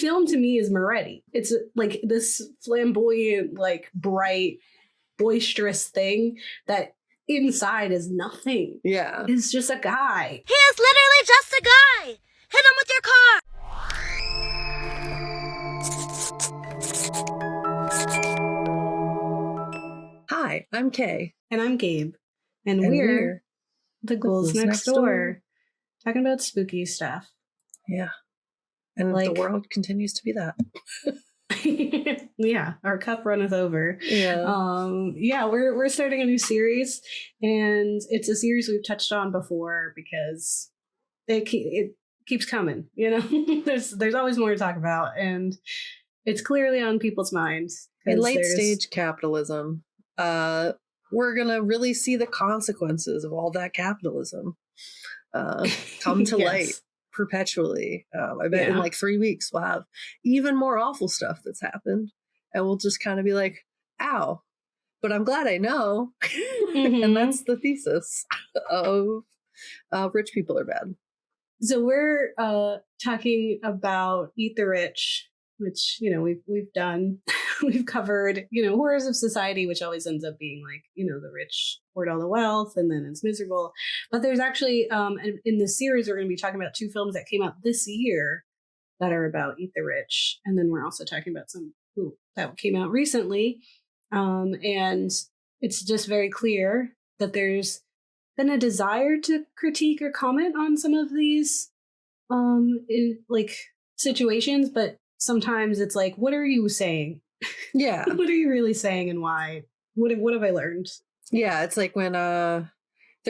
film to me is Moretti. It's like this flamboyant, like bright, boisterous thing that inside is nothing. Yeah. It's just a guy. He is literally just a guy. Hit him with your car. Hi, I'm Kay. And I'm Gabe. And we're the Ghouls next door. Talking about spooky stuff. Yeah. And like, the world continues to be that. Yeah, our cup runneth over. Yeah. We're starting a new series, and it's a series we've touched on before because it keeps coming. You know, there's always more to talk about, and it's clearly on people's minds. In late stage capitalism, we're gonna really see the consequences of all that capitalism come to light perpetually. I bet in like 3 weeks we'll have even more awful stuff that's happened, and we'll just kind of be like, ow, but I'm glad I know. And that's the thesis of rich people are bad. So we're talking about Eat the Rich, which, you know, we've done. We've covered, you know, horrors of society, which always ends up being like, you know, the rich hoard all the wealth and then it's miserable. But there's actually, in this series, we're going to be talking about 2 films that came out this year that are about Eat the Rich. And then we're also talking about some that came out recently. And it's just very clear that there's been a desire to critique or comment on some of these in like situations, but sometimes it's like, what are you saying? Yeah. What are you really saying and why? What have I learned? Yeah, it's like when the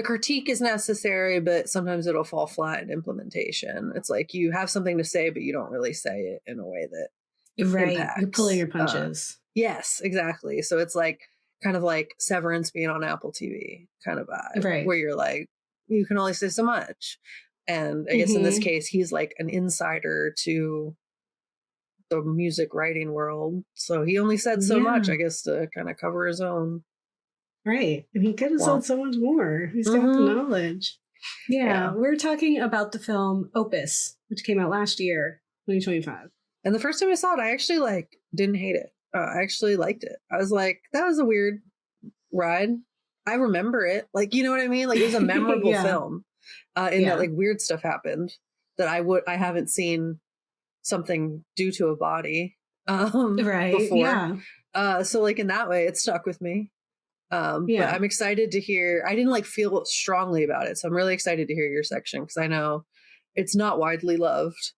critique is necessary, but sometimes it'll fall flat in implementation. It's like you have something to say, but you don't really say it in a way that impacts. You're pulling your punches. Yes, exactly. So it's like kind of like Severance being on Apple TV kind of vibe, right? Where you're like, you can only say so much. And I guess in this case, he's like an insider to the music writing world, so he only said so much, I guess, to kind of cover his own. Right, and he could have said so much more. He's got the knowledge. Yeah, we're talking about the film Opus, which came out last year, 2025. And the first time I saw it, I actually didn't hate it. I actually liked it. I was like, that was a weird ride. I remember it, like, you know what I mean? Like, it was a memorable film. That like weird stuff happened that I haven't seen something due to a body before. So like in that way it stuck with me. But I'm excited to hear. I didn't feel strongly about it, so I'm really excited to hear your section because I know it's not widely loved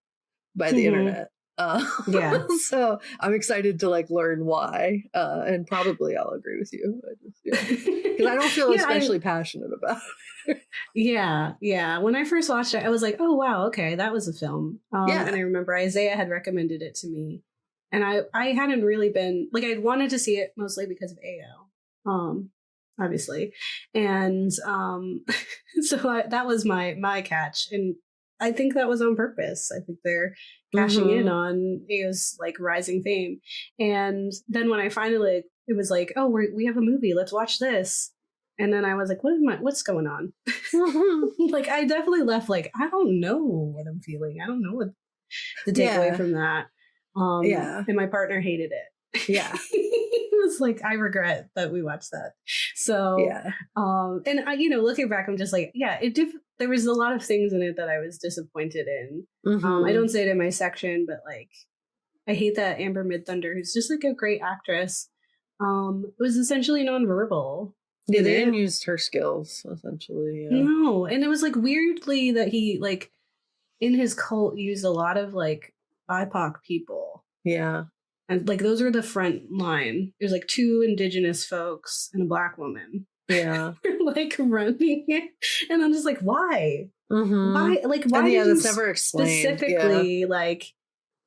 by the internet. So I'm excited to learn why, and probably I'll agree with you because I don't feel especially passionate about it. When I first watched it, I was like, oh wow, okay, that was a film. And I remember Isaiah had recommended it to me, and I hadn't really been I'd wanted to see it mostly because of AO, obviously, and so that was my catch, and I think that was on purpose. I think they're cashing in on AO's rising fame. And then when I finally, it was like, oh, we have a movie, let's watch this. And then I was like, what's going on? I definitely left I don't know what I'm feeling. I don't know what to take away from that. And my partner hated it. Yeah. It was like, I regret that we watched that. So, and I, looking back, I'm just like, there was a lot of things in it that I was disappointed in. I don't say it in my section, but I hate that Amber Midthunder, who's just a great actress, was essentially nonverbal. Yeah, they didn't use her skills, essentially. Yeah. No, and it was weirdly that he in his cult used a lot of BIPOC people. Yeah. And those are the front line. There's 2 indigenous folks and a Black woman. Yeah. Running it. And I'm just why? Why? Why and did that's never explained. Specifically,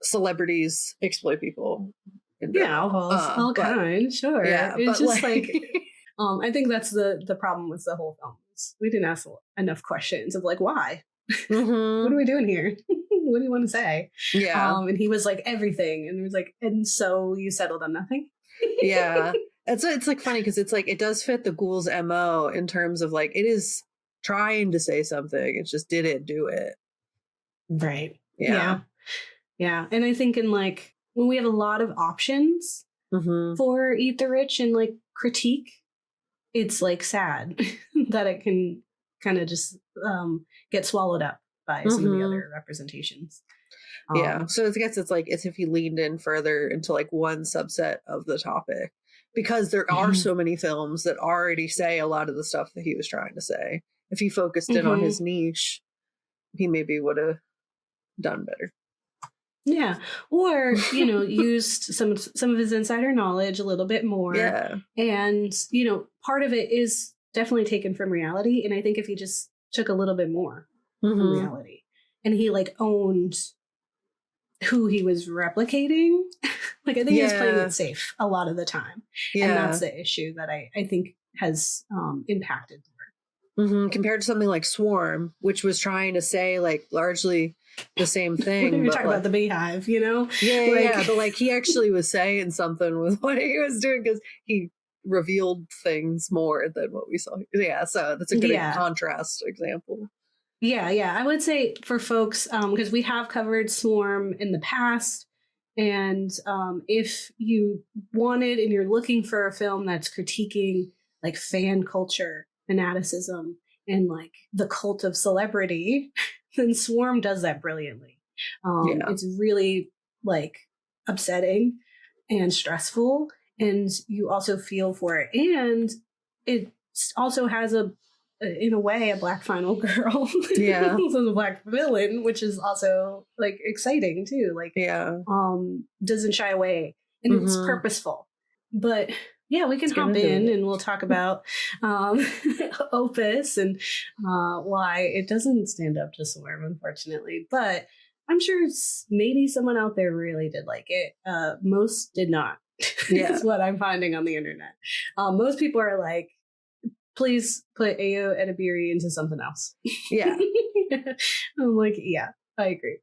celebrities exploit people. All kinds, sure. Yeah, it's just I think that's the problem with the whole film. We didn't ask enough questions of why? What are we doing here? What do you want to say? Yeah. And he was everything, and it was and so you settled on nothing. Yeah. It's funny because it's it does fit the Ghouls MO in terms of it is trying to say something. It's just didn't do it. Right. Yeah. Yeah. And I think in like when we have a lot of options for Eat the Rich and like critique, it's like sad that it can kind of just get swallowed up by some of the other representations. Yeah. So I guess it's like it's if he leaned in further into like one subset of the topic, because there are so many films that already say a lot of the stuff that he was trying to say. If he focused in on his niche, he maybe would have done better. Yeah. Or, you know, used some of his insider knowledge a little bit more. Yeah. And, you know, part of it is definitely taken from reality. And I think if he just took a little bit more from reality and he like owned who he was replicating, like I think he was playing it safe a lot of the time. And that's the issue that I think has impacted compared to something like Swarm, which was trying to say like largely the same thing. You're talking about the Beehive, you know? Yeah, but like he actually was saying something with what he was doing because he revealed things more than what we saw. Yeah, so that's a good contrast example. Yeah. I would say for folks, because we have covered Swarm in the past, and if you wanted and you're looking for a film that's critiquing like fan culture, fanaticism, and like the cult of celebrity, then Swarm does that brilliantly. It's really like upsetting and stressful, and you also feel for it, and it also has in a way, a black final girl. Yeah. Also a black villain, which is also like exciting too. Like, doesn't shy away, and it's purposeful. But yeah, we can hop in and we'll talk about Opus and why it doesn't stand up to Swarm, unfortunately. But I'm sure maybe someone out there really did like it. Most did not. That's what I'm finding on the internet. Most people are like, please put Ayo Edebiri into something else. Yeah. I'm like, yeah, I agree.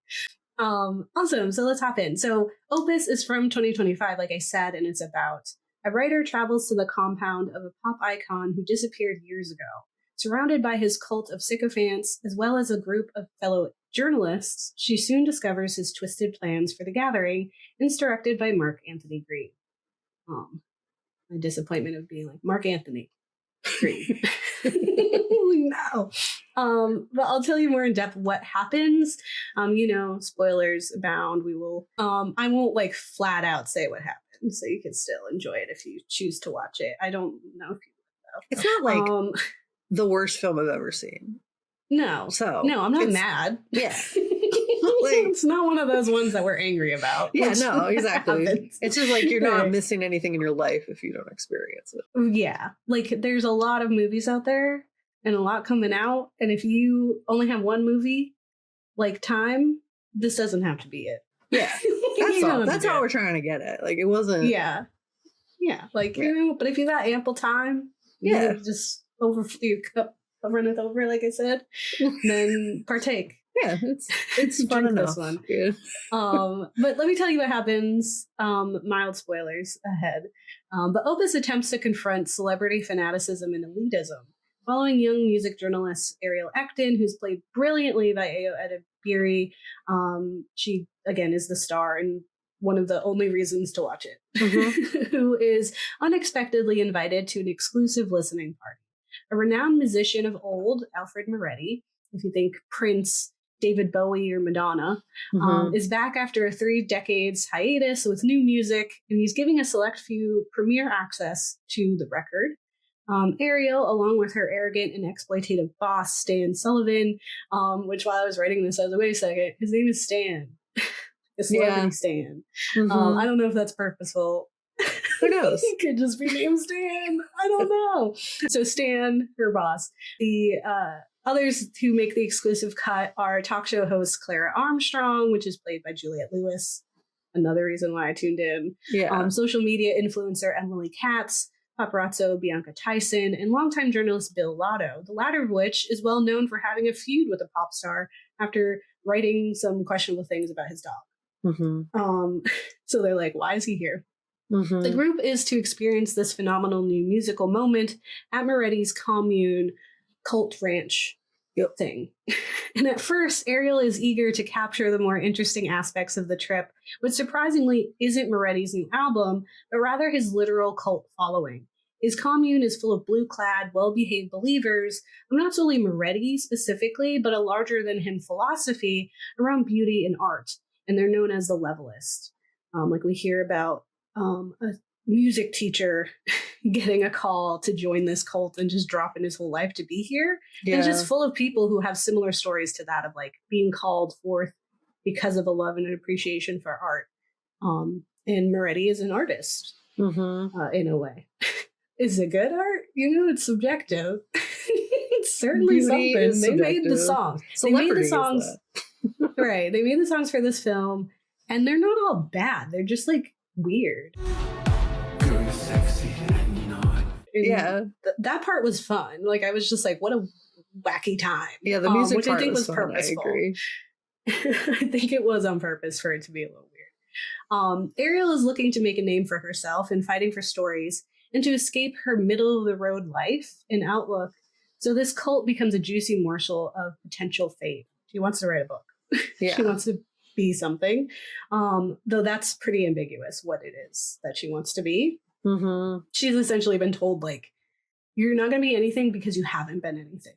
Awesome. So let's hop in. So Opus is from 2025, like I said, and it's about a writer travels to the compound of a pop icon who disappeared years ago. Surrounded by his cult of sycophants, as well as a group of fellow journalists, she soon discovers his twisted plans for the gathering, and is directed by Mark Anthony Green. My disappointment of being like, Mark Anthony Green. No. But I'll tell you more in depth what happens. You know, spoilers abound. We will I won't like flat out say what happens, so you can still enjoy it if you choose to watch it. I don't know if you will. It's not like the worst film I've ever seen. No. No, I'm not mad. Yeah. It's not one of those ones that we're angry about. Yeah, no, exactly. It's just like you're not missing anything in your life if you don't experience it. Yeah. Like there's a lot of movies out there and a lot coming out. And if you only have one movie, like time, this doesn't have to be it. Yeah. That's all. That's all we're trying to get at. Like it wasn't. Yeah. Yeah. Like, you know, but if you got ample time, you just you run it over, like I said, then partake. Yeah, it's fun enough. This one. Yeah. But let me tell you what happens. Mild spoilers ahead. But Opus attempts to confront celebrity fanaticism and elitism. Following young music journalist Ariel Acton, who's played brilliantly by Ayo Edebiri. She, again, is the star and one of the only reasons to watch it, who is unexpectedly invited to an exclusive listening party. A renowned musician of old, Alfred Moretti, if you think Prince, David Bowie, or Madonna, is back after a 3 decades hiatus with new music, and he's giving a select few premier access to the record. Ariel, along with her arrogant and exploitative boss, Stan Sullivan, which while I was writing this, I was like, wait a second, his name is Stan. A celebrity Stan. I don't know if that's purposeful. Who knows? He could just be named Stan. I don't know. So Stan, her boss. The others who make the exclusive cut are talk show host Clara Armstrong, which is played by Juliette Lewis. Another reason why I tuned in. Yeah. Social media influencer Emily Katz, paparazzo Bianca Tyson, and longtime journalist Bill Lotto, the latter of which is well known for having a feud with a pop star after writing some questionable things about his dog. So they're like, why is he here? The group is to experience this phenomenal new musical moment at Moretti's commune cult ranch thing. And at first, Ariel is eager to capture the more interesting aspects of the trip, which surprisingly isn't Moretti's new album, but rather his literal cult following. His commune is full of blue-clad, well-behaved believers of not solely Moretti specifically, but a larger-than-him philosophy around beauty and art, and they're known as the Levelists. Like we hear about a music teacher getting a call to join this cult and just dropping his whole life to be here. Yeah. And it's just full of people who have similar stories to that of like being called forth because of a love and an appreciation for art. And Moretti is an artist in a way. Is it good art? It's subjective. It's certainly Beauty something. They made the songs. They made the songs. Right. They made the songs for this film, and they're not all bad. They're just like weird. That part was fun. Like I was just like, what a wacky time. Yeah, the music which part I think was fun, purposeful. I agree. I think it was on purpose for it to be a little weird. Ariel is looking to make a name for herself and fighting for stories and to escape her middle of the road life and outlook. So this cult becomes a juicy morsel of potential fate. She wants to write a book. Yeah. She wants to be something. Though that's pretty ambiguous what it is that she wants to be. She's essentially been told, like, you're not going to be anything because you haven't been anything.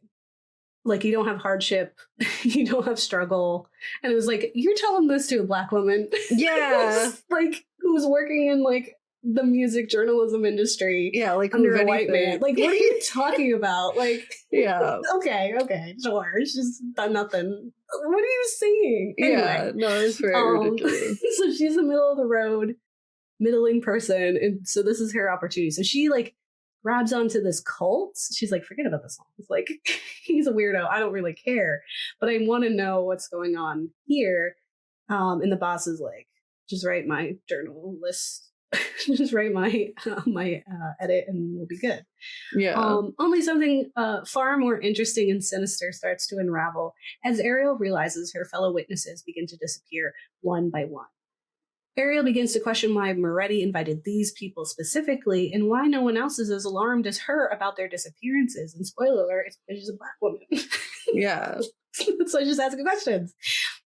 Like, you don't have hardship. You don't have struggle. And it was like, you're telling this to a Black woman. Yeah. Like, who's working in, like, the music journalism industry. Yeah, like under a white man. Like, what are you talking about? Like, yeah. Okay, sure. She's done nothing. What are you saying? Anyway, yeah, no, it's very ridiculous. So she's a middle of the road, middling person, and so this is her opportunity. So she like grabs onto this cult. She's like, forget about the songs. Like, he's a weirdo. I don't really care, but I want to know what's going on here. And the boss is like, just write my journal list. Just write my edit and we'll be good. Yeah. Only something far more interesting and sinister starts to unravel as Ariel realizes her fellow witnesses begin to disappear one by one. Ariel begins to question why Moretti invited these people specifically and why no one else is as alarmed as her about their disappearances. And spoiler alert, it's because she's a Black woman. Yeah. So just asking questions.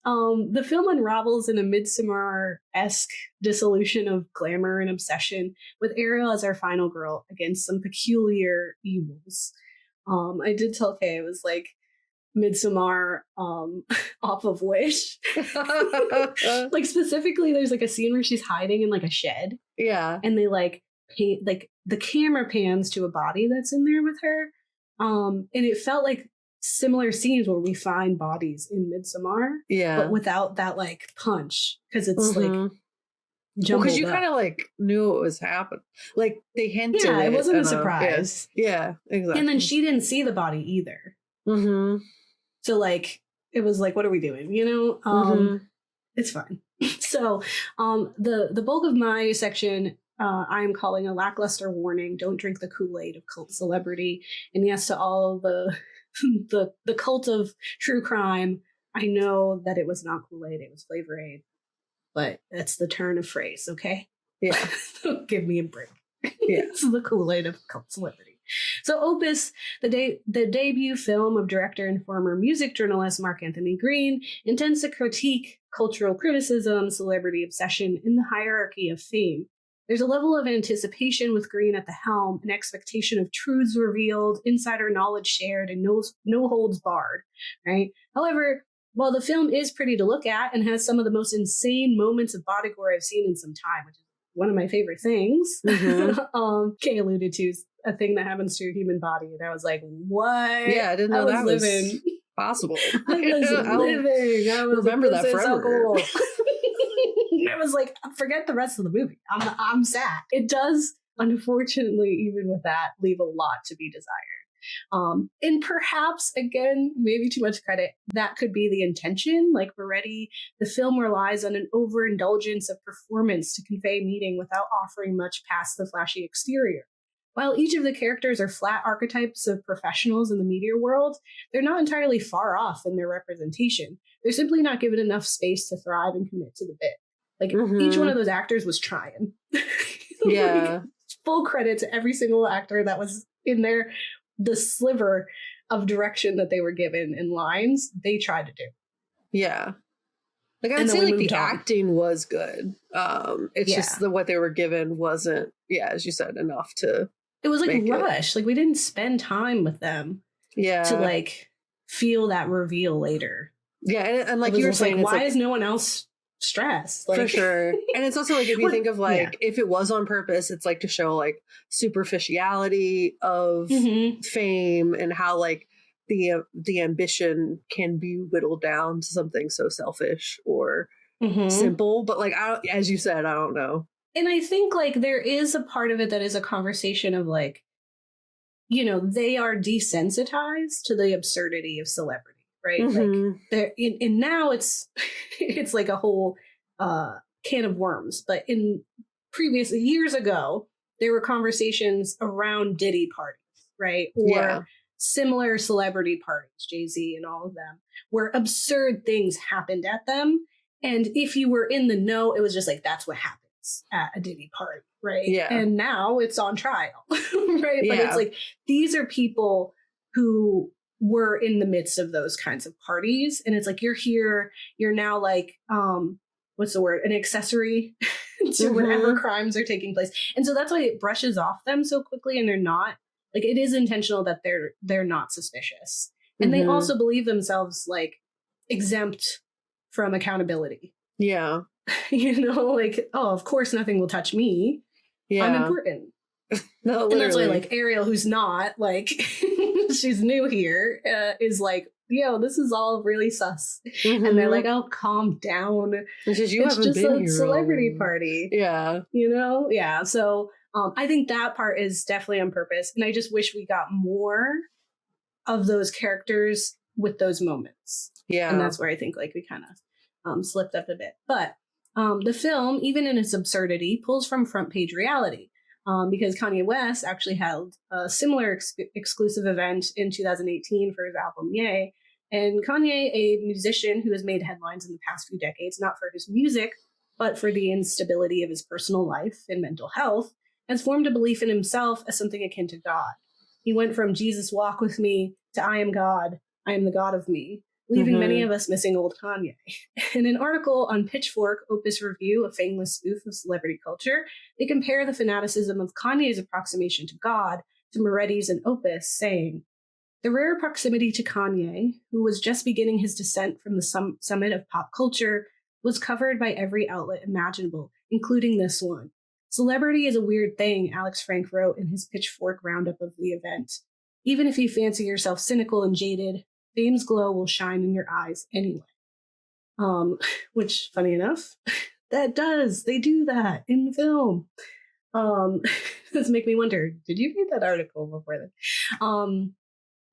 The film unravels in a Midsommar-esque dissolution of glamour and obsession, with Ariel as our final girl against some peculiar evils. I did tell Kay it was like Midsommar off of Wish. Like specifically, there's like a scene where she's hiding in like a shed. Yeah, and they like paint, like the camera pans to a body that's in there with her. And it felt like similar scenes where we find bodies in Midsommar, but without that like punch, because it's like because you kind of like knew it was happening, like they hinted. Yeah, it wasn't a surprise. Yeah, exactly. And then she didn't see the body either. So like it was like, what are we doing? It's fine. So the bulk of my section I am calling a lackluster warning. Don't drink the Kool-Aid of cult celebrity. And yes, to all the the cult of true crime, I know that it was not Kool-Aid, it was Flavor Aid. But that's the turn of phrase, okay? Yeah. Give me a break. Yeah. It's the Kool-Aid of cult celebrity. So Opus, the debut film of director and former music journalist Mark Anthony Green, intends to critique cultural criticism, celebrity obsession, and the hierarchy of fame. There's a level of anticipation with Green at the helm, an expectation of truths revealed, insider knowledge shared, and no holds barred, right? However, while the film is pretty to look at and has some of the most insane moments of body gore I've seen in some time, which is one of my favorite things, Kay alluded to, a thing that happens to your human body. And I was like, what? Yeah, I didn't know that was possible. I was living. I was remember that forever. So cool. I was like, forget the rest of the movie. I'm sad. It does, unfortunately, even with that, leave a lot to be desired. And perhaps, again, maybe too much credit, that could be the intention. Like Moretti, the film relies on an overindulgence of performance to convey meaning without offering much past the flashy exterior. While each of the characters are flat archetypes of professionals in the media world, they're not entirely far off in their representation. They're simply not given enough space to thrive and commit to the bit. Like, each one of those actors was trying. Yeah. Like, full credit to every single actor that was in there. The sliver of direction that they were given in lines, they tried to do. Yeah. Like I would say like the acting was good. It's just what they were given wasn't, as you said, enough to. It was like rushed. Like we didn't spend time with them. Yeah. To like feel that reveal later. Yeah, and like you were saying, why is no one else stressed? Like, for sure. And it's also like if you think of like if it was on purpose, it's like to show like superficiality of fame and how like the ambition can be whittled down to something so selfish or simple. But like as you said, I don't know. And I think like there is a part of it that is a conversation of like, you know, they are desensitized to the absurdity of celebrity, right? Like they're and now it's like a whole can of worms. But in previous years ago, there were conversations around Diddy parties, right? Or similar celebrity parties, Jay-Z and all of them, where absurd things happened at them. And if you were in the know, it was just like, that's what happens at a Diddy party, right? Yeah. And now it's on trial, right? Yeah. But it's like, these are people who were in the midst of those kinds of parties. And it's like, you're here, you're now like, what's the word? An accessory to whatever crimes are taking place. And so that's why it brushes off them so quickly, and they're not. Like, it is intentional that they're not suspicious. And they also believe themselves like exempt from accountability. Yeah. You know, like, oh, of course nothing will touch me. Yeah. I'm important. No, literally. And that's why like Ariel, who's not like, she's new here, is like, yo, this is all really sus. And they're like, oh, calm down. It's just a celebrity party. Yeah. You know? Yeah. So I think that part is definitely on purpose. And I just wish we got more of those characters with those moments. Yeah. And that's where I think like we kind of slipped up a bit. But the film, even in its absurdity, pulls from front page reality. Because Kanye West actually held a similar exclusive event in 2018 for his album Ye. And Kanye, a musician who has made headlines in the past few decades, not for his music, but for the instability of his personal life and mental health, has formed a belief in himself as something akin to God. He went from Jesus walk with me to I am God, I am the God of me, leaving many of us missing old Kanye. In an article on Pitchfork, Opus Review, a fameless spoof of celebrity culture, they compare the fanaticism of Kanye's approximation to God to Moretti's and Opus, saying, the rare proximity to Kanye, who was just beginning his descent from the summit of pop culture, was covered by every outlet imaginable, including this one. Celebrity is a weird thing, Alex Frank wrote in his Pitchfork roundup of the event. Even if you fancy yourself cynical and jaded, fame's glow will shine in your eyes anyway. Which, funny enough, they do that in the film. Does make me wonder, did you read that article before then?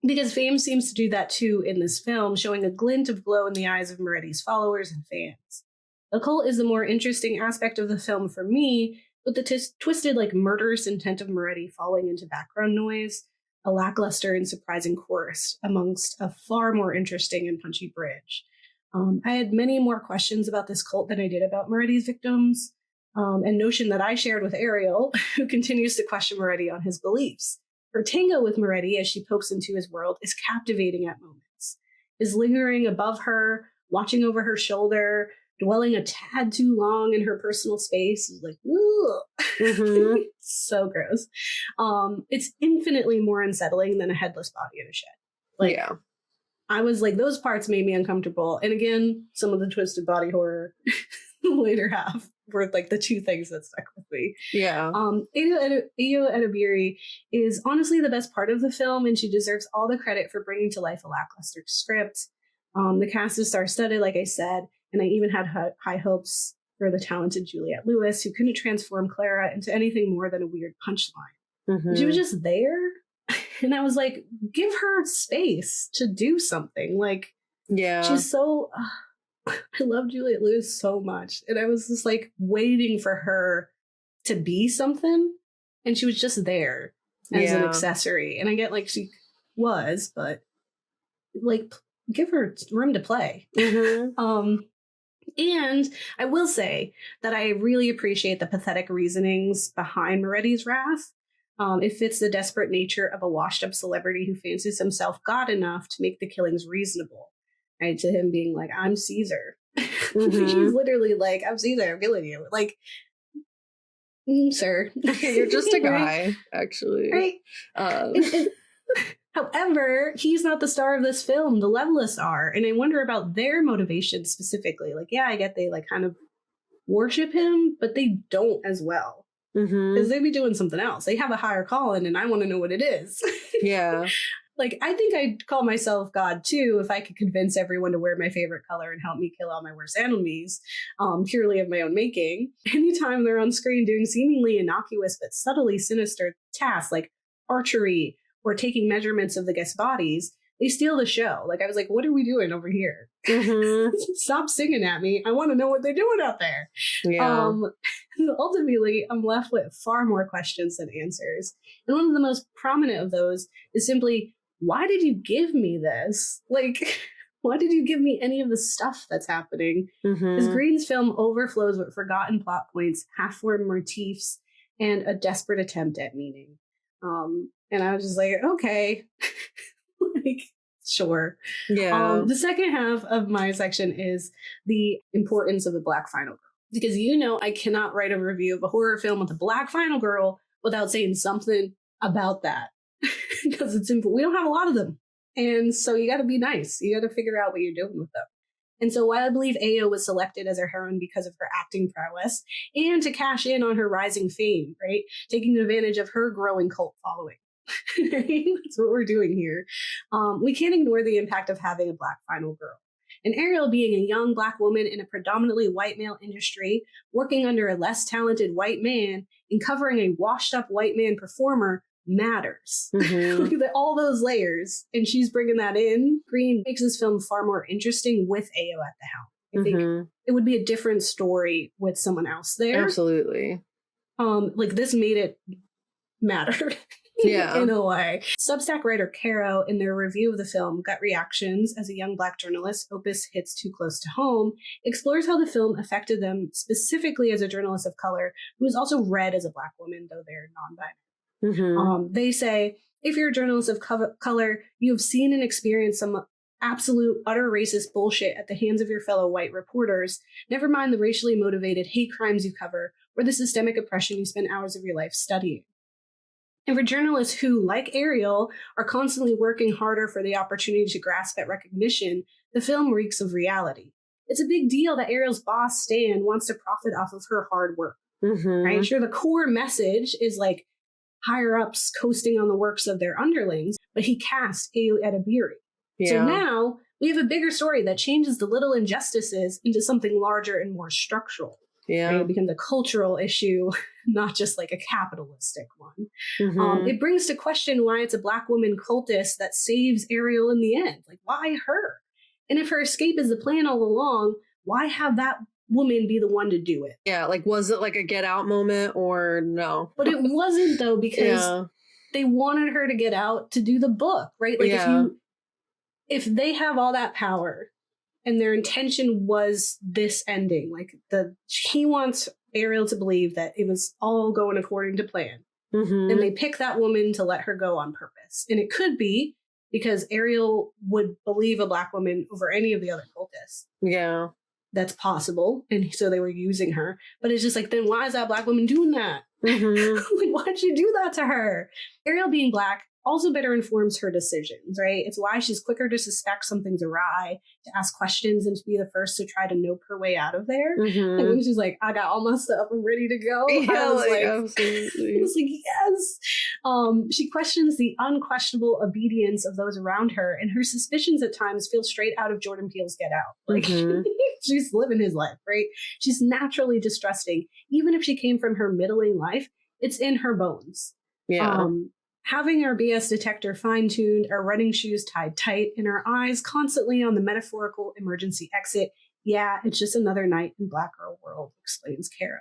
Because fame seems to do that too in this film, showing a glint of glow in the eyes of Moretti's followers and fans. The cult is the more interesting aspect of the film for me, with the twisted, like, murderous intent of Moretti falling into background noise, a lackluster and surprising chorus amongst a far more interesting and punchy bridge. I had many more questions about this cult than I did about Moretti's victims, and notion that I shared with Ariel, who continues to question Moretti on his beliefs. Her tango with Moretti as she pokes into his world is captivating at moments. His lingering above her, watching over her shoulder, dwelling a tad too long in her personal space is like, ooh. So gross. It's infinitely more unsettling than a headless body in a shed. Like, yeah. I was like, those parts made me uncomfortable. And again, some of the twisted body horror the later half were like the two things that stuck with me. Yeah. Ayo Edebiri is honestly the best part of the film, and she deserves all the credit for bringing to life a lackluster script. The cast is star-studded, like I said, and I even had high hopes for the talented Juliette Lewis, who couldn't transform Clara into anything more than a weird punchline. She was just there. And I was like, give her space to do something. Like, yeah, she's so, I love Juliette Lewis so much. And I was just like waiting for her to be something. And she was just there as an accessory. And I get like she was, but like, give her room to play. And I will say that I really appreciate the pathetic reasonings behind Moretti's wrath. It fits the desperate nature of a washed-up celebrity who fancies himself God enough to make the killings reasonable. Right, to him being like, I'm Caesar. He's literally like, I'm Caesar, I'm killing you. Like, sir. You're just a guy, actually. Right? However, he's not the star of this film. The Levelists are. And I wonder about their motivation specifically. Like, yeah, I get they like kind of worship him, but they don't as well. Because they'd be doing something else. They have a higher calling, and I want to know what it is. Yeah. Like, I think I'd call myself God, too, if I could convince everyone to wear my favorite color and help me kill all my worst enemies, purely of my own making. Anytime they're on screen doing seemingly innocuous but subtly sinister tasks like archery or taking measurements of the guests' bodies, they steal the show. Like, I was like, what are we doing over here? Stop singing at me. I want to know what they're doing out there. Yeah. Ultimately, I'm left with far more questions than answers. And one of the most prominent of those is simply, why did you give me this? Like, why did you give me any of the stuff that's happening? Because Green's film overflows with forgotten plot points, half-formed motifs, and a desperate attempt at meaning. And I was just like, okay, like, sure. Yeah. The second half of my section is the importance of the Black final girl. Because I cannot write a review of a horror film with a Black final girl without saying something about that. Because it's simple. We don't have a lot of them. And so you got to be nice. You got to figure out what you're doing with them. And so while I believe Ayo was selected as her heroine because of her acting prowess and to cash in on her rising fame, right? Taking advantage of her growing cult following. That's what we're doing here. We can't ignore the impact of having a Black final girl. And Ariel being a young Black woman in a predominantly white male industry, working under a less talented white man, and covering a washed-up white man performer matters. All those layers, and she's bringing that in. Green makes this film far more interesting with Ayo at the helm. I think it would be a different story with someone else there. Absolutely. Like, this made it matter. Yeah. In a way. Substack writer Caro, in their review of the film, Gut Reactions, as a young Black journalist, Opus hits too close to home, explores how the film affected them specifically as a journalist of color who is also read as a Black woman, though they're non-binary. They say, if you're a journalist of color, you have seen and experienced some absolute, utter racist bullshit at the hands of your fellow white reporters, never mind the racially motivated hate crimes you cover or the systemic oppression you spend hours of your life studying. And for journalists who, like Ariel, are constantly working harder for the opportunity to grasp at recognition, the film reeks of reality. It's a big deal that Ariel's boss, Stan, wants to profit off of her hard work. Right? Sure, the core message is like higher-ups coasting on the works of their underlings, but he cast Ayo Edebiri. Yeah. So now we have a bigger story that changes the little injustices into something larger and more structural. Yeah. Right? It becomes a cultural issue, not just like a capitalistic one. It brings to question why it's a Black woman cultist that saves Ariel in the end. Like, why her? And if her escape is the plan all along, why have that woman be the one to do it? Yeah, like, was it like a get out moment or no? But it wasn't, though, because they wanted her to get out to do the book, right? Like, if they have all that power and their intention was this ending, like he wants Ariel to believe that it was all going according to plan. And they pick that woman to let her go on purpose. And it could be because Ariel would believe a Black woman over any of the other cultists. Yeah. That's possible. And so they were using her. But it's just like, then why is that Black woman doing that? Like, why'd you do that to her? Ariel being Black also better informs her decisions, right? It's why she's quicker to suspect something's awry, to ask questions, and to be the first to try to nope her way out of there. And when she's like, I got all my stuff, I'm ready to go. Yeah, I was like, absolutely. I was like, yes. She questions the unquestionable obedience of those around her, and her suspicions at times feel straight out of Jordan Peele's Get Out. Like, she's living his life, right? She's naturally distrusting. Even if she came from her middling life, it's in her bones. Yeah. Having our BS detector fine-tuned, our running shoes tied tight, and our eyes constantly on the metaphorical emergency exit, yeah, it's just another night in Black Girl World, explains Caro.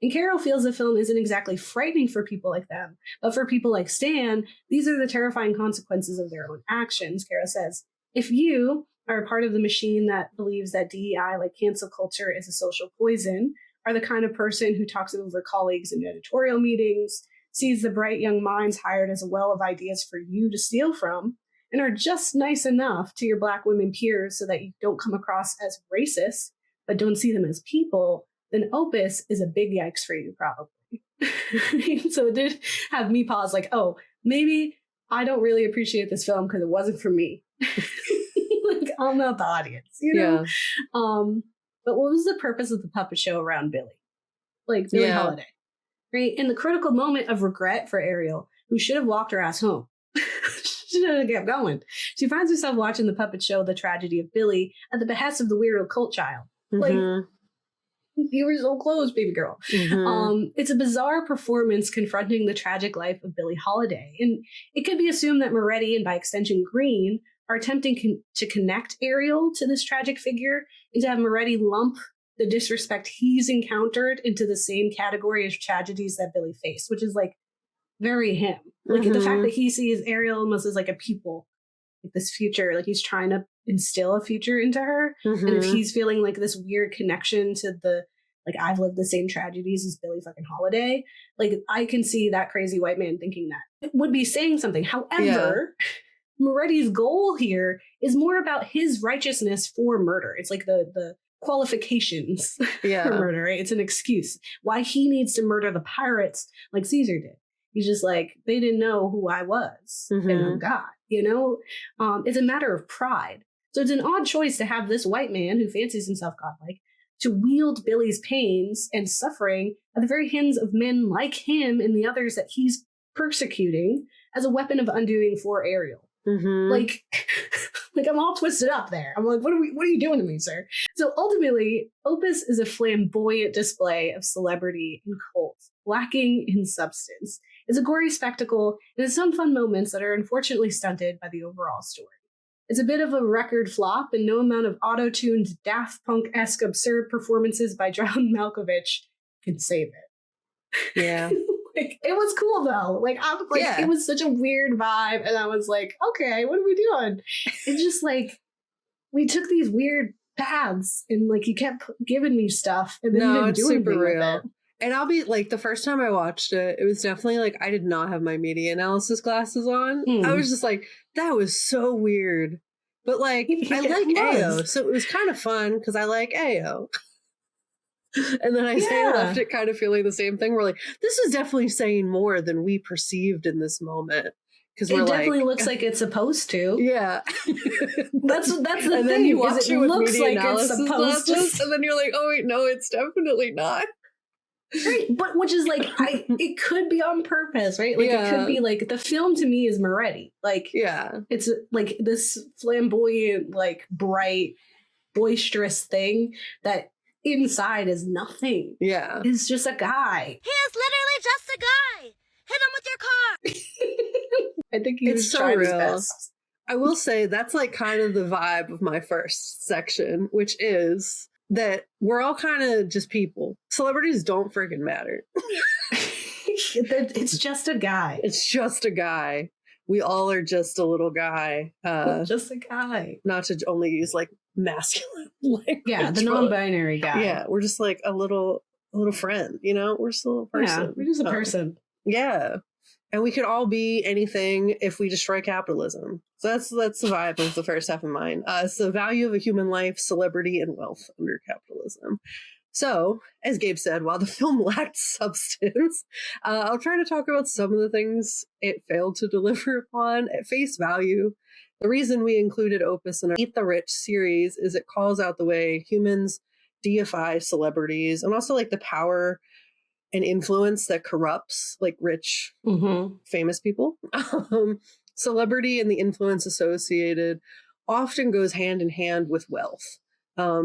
And Caro feels the film isn't exactly frightening for people like them, but for people like Stan, these are the terrifying consequences of their own actions, Caro says. If you are a part of the machine that believes that DEI, like cancel culture, is a social poison, are the kind of person who talks over colleagues in editorial meetings, sees the bright young minds hired as a well of ideas for you to steal from, and are just nice enough to your Black women peers so that you don't come across as racist, but don't see them as people, then Opus is a big yikes for you, probably. So it did have me pause, like, oh, maybe I don't really appreciate this film because it wasn't for me. Like, I'm not the audience, you know? Yeah. But what was the purpose of the puppet show around Billy? Like, Billie Holiday, right? In the critical moment of regret for Ariel, who should have walked her ass home. She should have kept going. She finds herself watching the puppet show The Tragedy of Billy at the behest of the weirdo cult child. Like, you were so close, baby girl. It's a bizarre performance confronting the tragic life of Billie Holiday. And it could be assumed that Moretti, and by extension Green, are attempting to connect Ariel to this tragic figure and to have Moretti lump the disrespect he's encountered into the same category as tragedies that Billy faced, which is like very him. Like the fact that he sees Ariel almost as like a pupil, like this future, like he's trying to instill a future into her. And if he's feeling like this weird connection to the, like, I've lived the same tragedies as Billie fucking Holiday, like I can see that crazy white man thinking that. It would be saying something. However, Moretti's goal here is more about his righteousness for murder. It's like the qualifications for murder, right? It's an excuse why he needs to murder the pirates like Caesar did. He's just like, they didn't know who I was and I'm God, you know? It's a matter of pride. So it's an odd choice to have this white man who fancies himself godlike to wield Billy's pains and suffering at the very hands of men like him and the others that he's persecuting as a weapon of undoing for Ariel. Like I'm all twisted up there. I'm like, what are you doing to me, sir? So ultimately, Opus is a flamboyant display of celebrity and cult, lacking in substance. It's a gory spectacle and has some fun moments that are unfortunately stunted by the overall story. It's a bit of a record flop, and no amount of auto-tuned Daft Punk-esque absurd performances by John Malkovich can save it. Yeah. Like, it was cool though. Like, I was like, it was such a weird vibe, and I was like, okay, what are we doing? It's just like we took these weird paths, and like you kept giving me stuff, and then you didn't do anything with it. And I'll be like, the first time I watched it, it was definitely like I did not have my media analysis glasses on. I was just like, that was so weird. But like, I like Ayo, so it was kind of fun because I like Ayo. And then Isaiah left it kind of feeling the same thing. We're like, this is definitely saying more than we perceived in this moment. Because it definitely looks like it's supposed to. Yeah. That's the and thing. Then you watch it looks media like analysis it's supposed to. And then you're like, oh wait, no, it's definitely not. Right, but which is like, it could be on purpose, right? Like it could be like, the film to me is Moretti. Like, it's like this flamboyant, like bright, boisterous thing that inside is nothing. Yeah. It's just a guy. He is literally just a guy. Hit him with your car. I think he's trying his best. I will say that's like kind of the vibe of my first section, which is that we're all kind of just people. Celebrities don't freaking matter. It's just a guy. It's just a guy. We all are just a little guy. Just a guy. Not to only use like masculine language. Yeah, the non-binary guy. Yeah, we're just like a little friend, you know? We're just a little person. Yeah, we're just a person. Yeah. And we could all be anything if we destroy capitalism. So that's the vibe of the first half of mine. It's the value of a human life, celebrity, and wealth under capitalism. So, as Gabe said, while the film lacked substance, I'll try to talk about some of the things it failed to deliver upon at face value. The reason we included Opus in our Eat the Rich series is it calls out the way humans deify celebrities and also like the power and influence that corrupts like rich, famous people. Celebrity and the influence associated often goes hand in hand with wealth.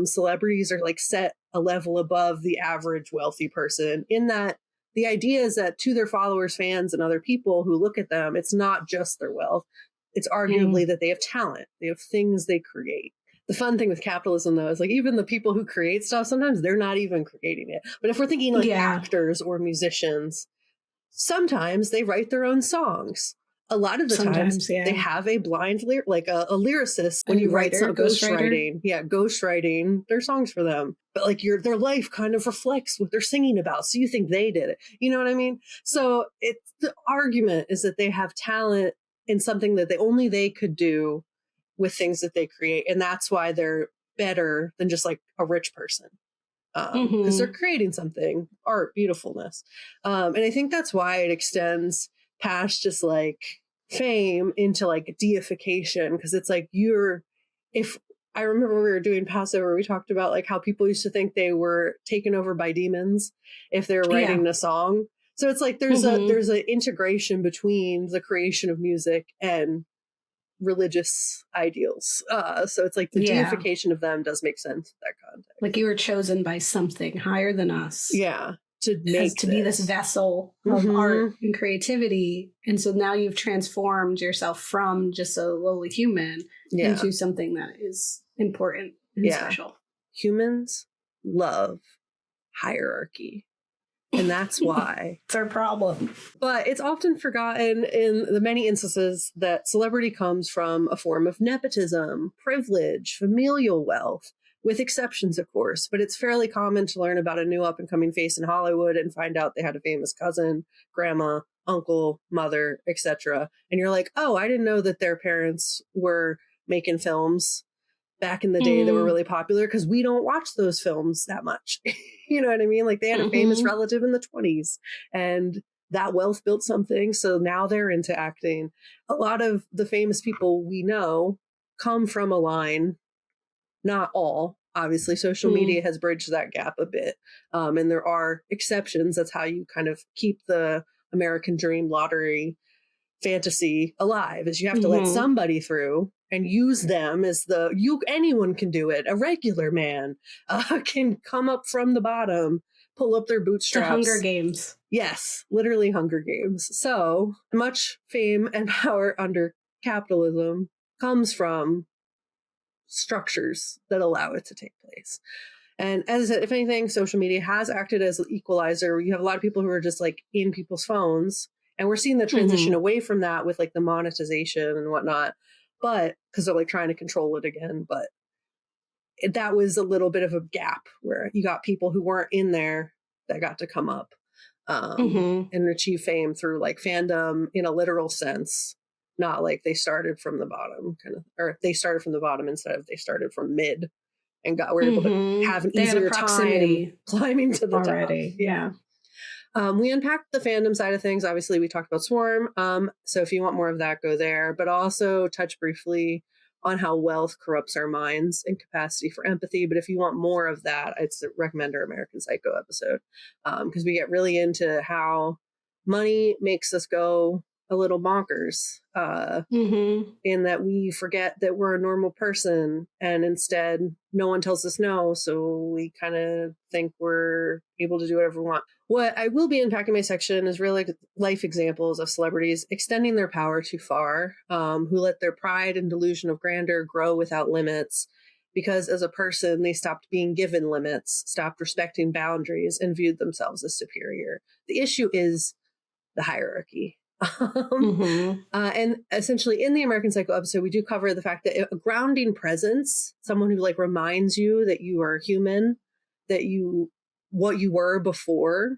Celebrities are like set a level above the average wealthy person in that the idea is that to their followers, fans, and other people who look at them, it's not just their wealth. It's arguably that they have talent. They have things they create. The fun thing with capitalism, though, is like even the people who create stuff, sometimes they're not even creating it. But if we're thinking like actors or musicians, sometimes they write their own songs. a lot of the times they have a blind like a lyricist when you write some ghostwriting. Yeah, ghostwriting their songs for them. But like their life kind of reflects what they're singing about. So you think they did it. You know what I mean? So the argument is that they have talent in something that only they could do with things that they create. And that's why they're better than just like a rich person. Because they're creating something, art, beautifulness. And I think that's why it extends past just like fame into like deification, because it's like if I remember when we were doing Passover, we talked about like how people used to think they were taken over by demons if they were writing a song. So it's like there's an integration between the creation of music and religious ideals. So it's like the deification of them does make sense in that context. Like you were chosen by something higher than us. Yeah. To be this vessel of art and creativity. And so now you've transformed yourself from just a lowly human into something that is important and special. Humans love hierarchy. And that's why. It's our problem. But it's often forgotten in the many instances that celebrity comes from a form of nepotism, privilege, familial wealth, with exceptions, of course. But it's fairly common to learn about a new up-and-coming face in Hollywood and find out they had a famous cousin, grandma, uncle, mother, etc. And you're like, oh, I didn't know that their parents were making films back in the day that were really popular, because we don't watch those films that much. You know what I mean? Like they had a famous relative in the 1920s and that wealth built something. So now they're into acting. A lot of the famous people we know come from a line, not all. Obviously, social media has bridged that gap a bit. And there are exceptions. That's how you kind of keep the American dream lottery fantasy alive, is you have to let somebody through and use them as anyone can do it. A regular man can come up from the bottom, pull up their bootstraps. The Hunger Games. Yes, literally Hunger Games. So much fame and power under capitalism comes from structures that allow it to take place. And as I said, if anything, social media has acted as an equalizer. You have a lot of people who are just like in people's phones, and we're seeing the transition away from that with like the monetization and whatnot, but because they're like trying to control it again. But that was a little bit of a gap where you got people who weren't in there that got to come up and achieve fame through like fandom in a literal sense, not like they started from the bottom or they started from the bottom instead of they started from mid and were able to have an easier time climbing to the already. top. Yeah. We unpacked the fandom side of things. Obviously, we talked about Swarm. So if you want more of that, go there. But also touch briefly on how wealth corrupts our minds and capacity for empathy. But if you want more of that, I'd recommend our American Psycho episode, because we get really into how money makes us go a little bonkers, in that we forget that we're a normal person, and instead no one tells us no, so we kind of think we're able to do whatever we want. What I will be unpacking my section is really life examples of celebrities extending their power too far, who let their pride and delusion of grandeur grow without limits, because as a person they stopped being given limits, stopped respecting boundaries, and viewed themselves as superior. The issue is the hierarchy. And essentially in the American Psycho episode, we do cover the fact that a grounding presence, someone who like reminds you that you are human, that what you were before,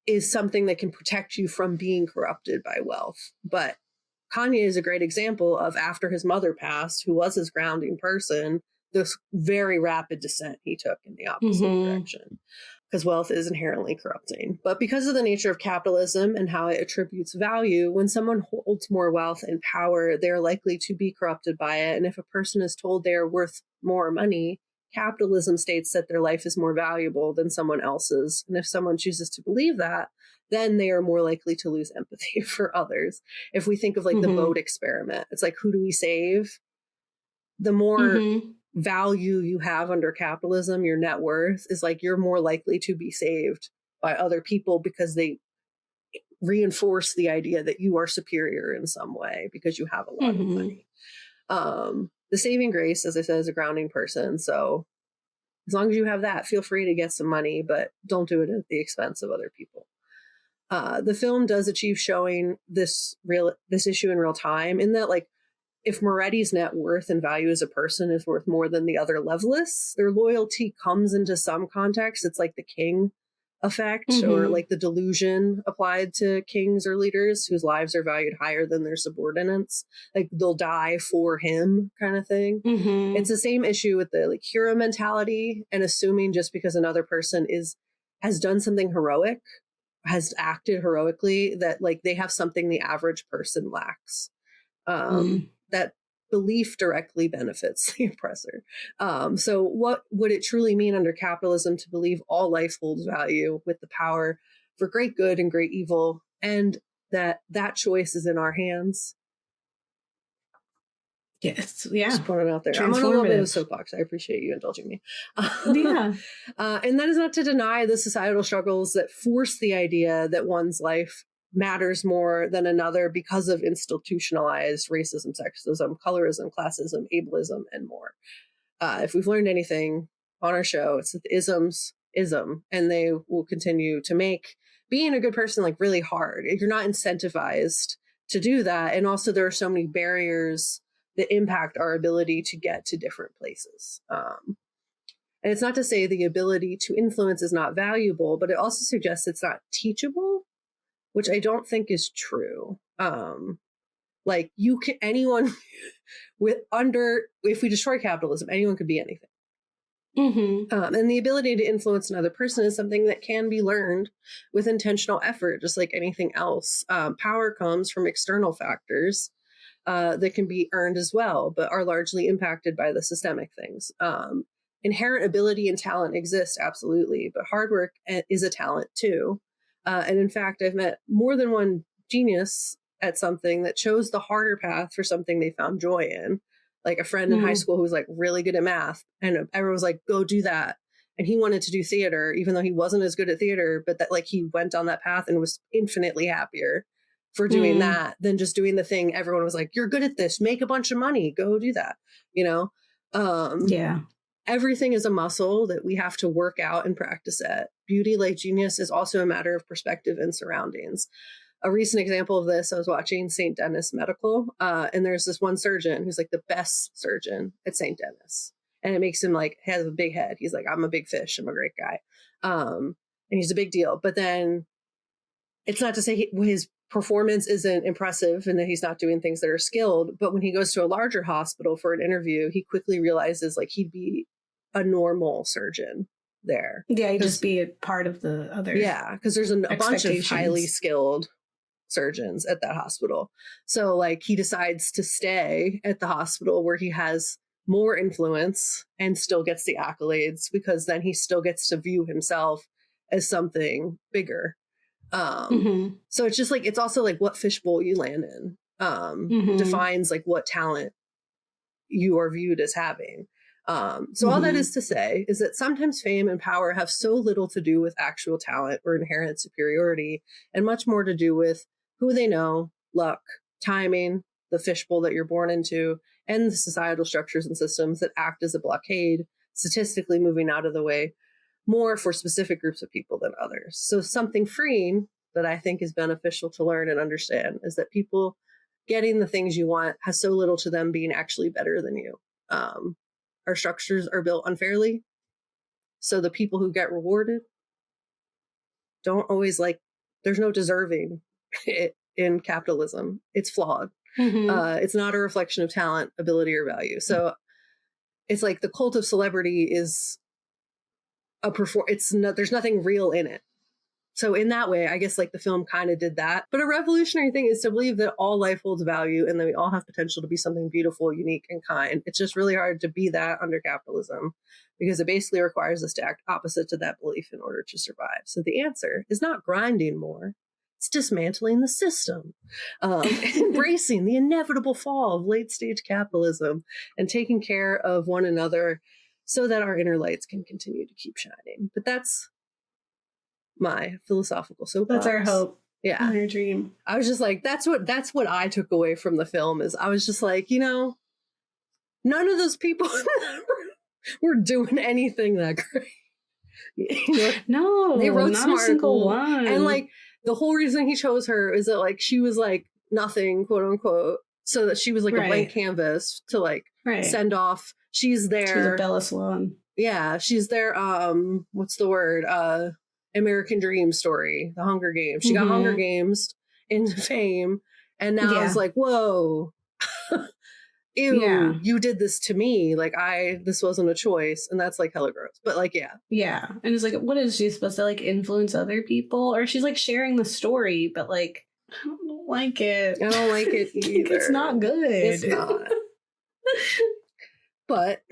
is something that can protect you from being corrupted by wealth. But Kanye is a great example of, after his mother passed, who was his grounding person, this very rapid descent he took in the opposite direction. Because wealth is inherently corrupting. But because of the nature of capitalism and how it attributes value, when someone holds more wealth and power, they're likely to be corrupted by it. And if a person is told they are worth more money, capitalism states that their life is more valuable than someone else's. And if someone chooses to believe that, then they are more likely to lose empathy for others. If we think of like the boat experiment, it's like, who do we save? The more value you have under capitalism, your net worth is like, you're more likely to be saved by other people because they reinforce the idea that you are superior in some way because you have a lot of money. The saving grace, as I said, is a grounding person. So as long as you have that, feel free to get some money, but don't do it at the expense of other people. The film does achieve showing this issue in real time, in that, like, if Moretti's net worth and value as a person is worth more than the other Lovelace, their loyalty comes into some context. It's like the king effect, or like the delusion applied to kings or leaders whose lives are valued higher than their subordinates. Like, they'll die for him kind of thing. It's the same issue with the like hero mentality, and assuming just because another person has done something heroic, has acted heroically, that like they have something the average person lacks. That belief directly benefits the oppressor. So what would it truly mean under capitalism to believe all life holds value, with the power for great good and great evil, and that choice is in our hands? Yes, yeah. Just put it out there. I'm on a little bit of a soapbox. I appreciate you indulging me. Yeah. And that is not to deny the societal struggles that force the idea that one's life matters more than another because of institutionalized racism, sexism, colorism, classism, ableism, and more. If we've learned anything on our show, it's that the isms ism, and they will continue to make being a good person like really hard. You're not incentivized to do that. And also there are so many barriers that impact our ability to get to different places. And it's not to say the ability to influence is not valuable, but it also suggests it's not teachable, which I don't think is true. Like, you can, anyone if we destroy capitalism, anyone could be anything. And the ability to influence another person is something that can be learned with intentional effort, just like anything else. Power comes from external factors that can be earned as well, but are largely impacted by the systemic things. Inherent ability and talent exist, absolutely, but hard work is a talent too. And in fact, I've met more than one genius at something that chose the harder path for something they found joy in. Like a friend in high school who was like really good at math, and everyone was like, go do that. And he wanted to do theater, even though he wasn't as good at theater, but that like he went down that path and was infinitely happier for doing that than just doing the thing everyone was like, you're good at this, make a bunch of money, go do that, you know? Yeah. Everything is a muscle that we have to work out and practice at. Beauty, like genius, is also a matter of perspective and surroundings. A recent example of this, I was watching St. Denis Medical, and there's this one surgeon who's like the best surgeon at St. Denis. And it makes him like, has a big head. He's like, I'm a big fish. I'm a great guy. And he's a big deal. But then it's not to say his performance isn't impressive and that he's not doing things that are skilled. But when he goes to a larger hospital for an interview, he quickly realizes like he'd be a normal surgeon there. Yeah, he'd just be a part of the other. Yeah, because there's a bunch of highly skilled surgeons at that hospital. So like he decides to stay at the hospital where he has more influence and still gets the accolades, because then he still gets to view himself as something bigger. So it's just like, it's also like what fishbowl you land in defines like what talent you are viewed as having. So all that is to say is that sometimes fame and power have so little to do with actual talent or inherent superiority, and much more to do with who they know, luck, timing, the fishbowl that you're born into, and the societal structures and systems that act as a blockade, statistically moving out of the way more for specific groups of people than others. So something freeing that I think is beneficial to learn and understand is that people getting the things you want has so little to them being actually better than you. Our structures are built unfairly, so the people who get rewarded don't always like, there's no deserving in capitalism. It's flawed. It's not a reflection of talent, ability, or value. So it's like the cult of celebrity is there's nothing real in it. So in that way, I guess like the film kind of did that. But a revolutionary thing is to believe that all life holds value and that we all have potential to be something beautiful, unique, and kind. It's just really hard to be that under capitalism, because it basically requires us to act opposite to that belief in order to survive. So the answer is not grinding more. It's dismantling the system, embracing the inevitable fall of late stage capitalism, and taking care of one another so that our inner lights can continue to keep shining. But that's my philosophical soapbox. That's our hope. Yeah. Our dream. I was just like, that's what I took away from the film. Is I was just like, you know, none of those people were doing anything that great. You know, No, they wrote not some a single article, one. and like the whole reason he chose her is that like she was like nothing, quote unquote, so that she was like a blank canvas to like send off. She's there. She's a Bella Swan. Yeah, she's there. What's the word? American Dream story, The Hunger Games. She got Hunger Games into fame, and now it's like, whoa, ew, you did this to me. Like this wasn't a choice, and that's like hella gross. But like, yeah, and it's like, what is she supposed to like influence other people, or she's like sharing the story, but like, I don't like it. I don't like it either. It's not good. It's not. But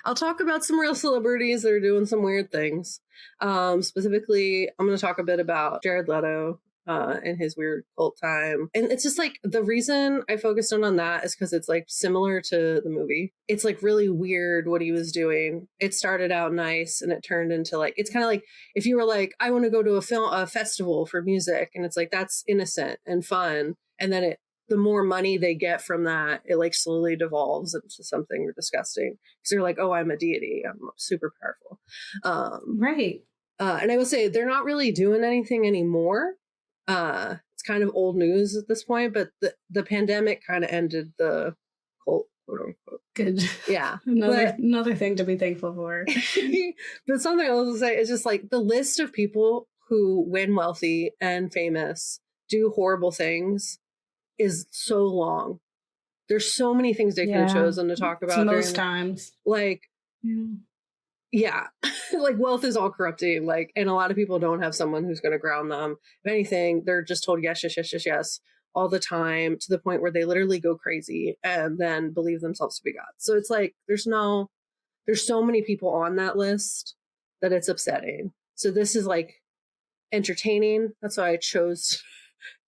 I'll talk about some real celebrities that are doing some weird things. Specifically, I'm going to talk a bit about Jared Leto and his weird cult time. And it's just like the reason I focused on that is because it's like similar to the movie. It's like really weird what he was doing. It started out nice and it turned into like, it's kind of like if you were like, I want to go to a festival for music, and it's like, that's innocent and fun. And then the more money they get from that, it like slowly devolves into something disgusting. Because they're like, oh, I'm a deity. I'm super powerful. Right. And I will say they're not really doing anything anymore. It's kind of old news at this point, but the pandemic kind of ended the cult, quote unquote. Good. Yeah. Another thing to be thankful for. But something else to say is just like the list of people who, when wealthy and famous, do horrible things is so long. There's so many things they could have chosen to talk about. Most times. Like, yeah. Like wealth is all corrupting. Like, and a lot of people don't have someone who's going to ground them. If anything, they're just told yes all the time, to the point where they literally go crazy and then believe themselves to be God. So it's like, there's so many people on that list that it's upsetting. So this is like entertaining. That's why I chose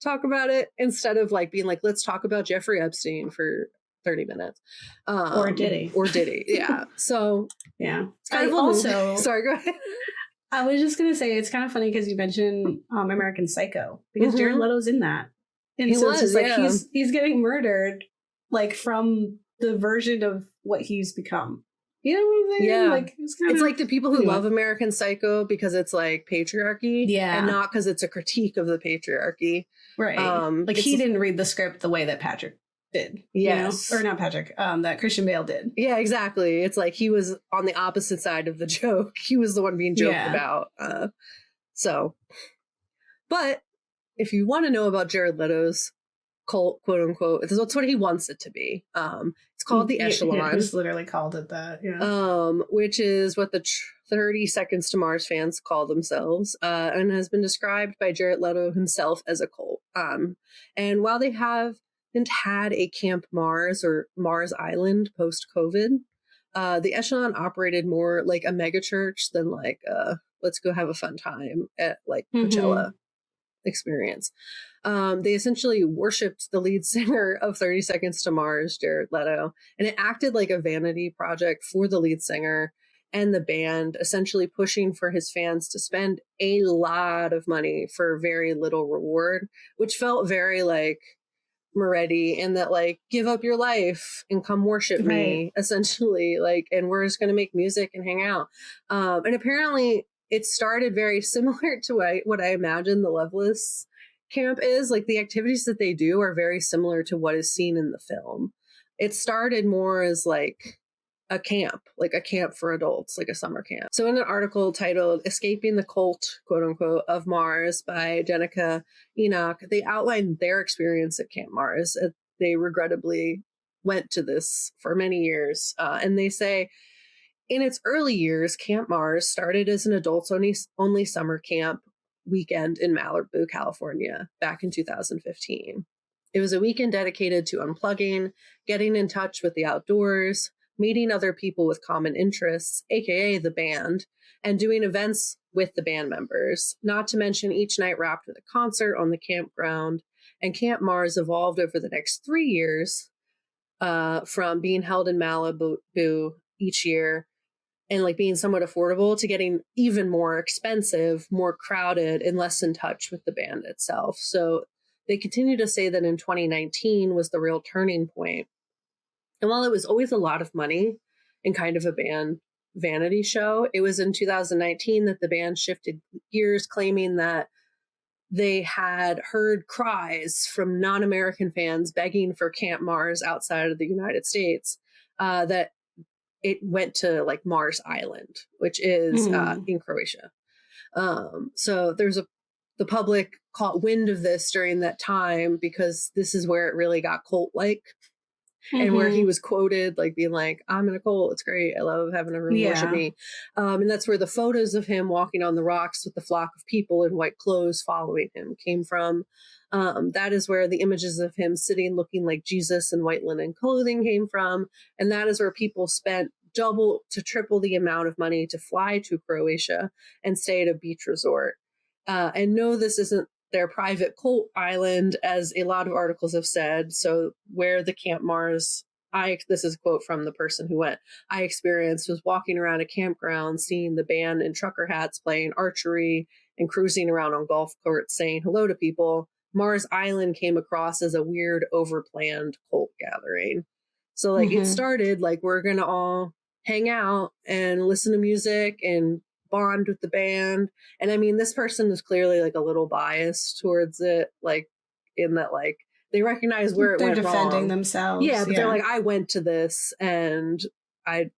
talk about it instead of like being like, let's talk about Jeffrey Epstein for 30 minutes. Or Diddy. Yeah. So yeah. It's kind of also sorry, go ahead. I was just gonna say it's kind of funny because you mentioned American Psycho, because Jared Leto's in that. And so it's just like he's getting murdered like from the version of what he's become. You know what I'm saying? Yeah. Like, it's like the people who love American Psycho because it's like patriarchy. Yeah. And not because it's a critique of the patriarchy. Right. Like he didn't read the script the way that Patrick did. Yes. You know? Or not Patrick, that Christian Bale did. Yeah, exactly. It's like he was on the opposite side of the joke. He was the one being joked about. But if you want to know about Jared Leto's cult, quote unquote, that's what he wants it to be. It's called the Echelon. Yeah, he's literally called it that. Yeah. Which is what the 30 Seconds to Mars fans call themselves, and has been described by Jared Leto himself as a cult. And while they haven't had a Camp Mars or Mars Island post-COVID, the Echelon operated more like a megachurch than like let's go have a fun time at like Coachella experience. They essentially worshipped the lead singer of 30 Seconds to Mars, Jared Leto, and it acted like a vanity project for the lead singer and the band, essentially pushing for his fans to spend a lot of money for very little reward, which felt very like Moretti, in that like, give up your life and come worship me, essentially, like, and we're just going to make music and hang out. And apparently it started very similar to what I imagine the Loveless camp is. Like the activities that they do are very similar to what is seen in the film. It started more as like a camp for adults, like a summer camp. So in an article titled Escaping the Cult, quote unquote, of Mars by Jenica Enoch, they outlined their experience at Camp Mars. They regrettably went to this for many years. And they say, in its early years, Camp Mars started as an adults only summer camp weekend in Malibu, California, back in 2015. It was a weekend dedicated to unplugging, getting in touch with the outdoors, meeting other people with common interests, aka the band, and doing events with the band members, not to mention each night wrapped with a concert on the campground. And Camp Mars evolved over the next 3 years from being held in Malibu each year and like being somewhat affordable to getting even more expensive, more crowded, and less in touch with the band itself. So they continue to say that in 2019 was the real turning point. And while it was always a lot of money and kind of a band vanity show, it was in 2019 that the band shifted gears, claiming that they had heard cries from non-American fans begging for Camp Mars outside of the United States, that it went to like Mars Island, which is in Croatia. So the public caught wind of this during that time, because this is where it really got cult-like. And where he was quoted like being like, I'm in a cult, it's great, I love having everyone worship me. And that's where the photos of him walking on the rocks with the flock of people in white clothes following him came from. That is where the images of him sitting looking like Jesus in white linen clothing came from. And that is where people spent double to triple the amount of money to fly to Croatia and stay at a beach resort. And no, this isn't their private cult island, as a lot of articles have said. So where the Camp Mars, this is a quote from the person who went, I experienced was walking around a campground, seeing the band in trucker hats playing archery and cruising around on golf courts saying hello to people. Mars Island came across as a weird, overplanned cult gathering. So like it started like, we're going to all hang out and listen to music and bond with the band. And I mean, this person is clearly like a little biased towards it, like in that like they recognize where they're it went defending wrong. themselves. Yeah, but they're like, I went to this and I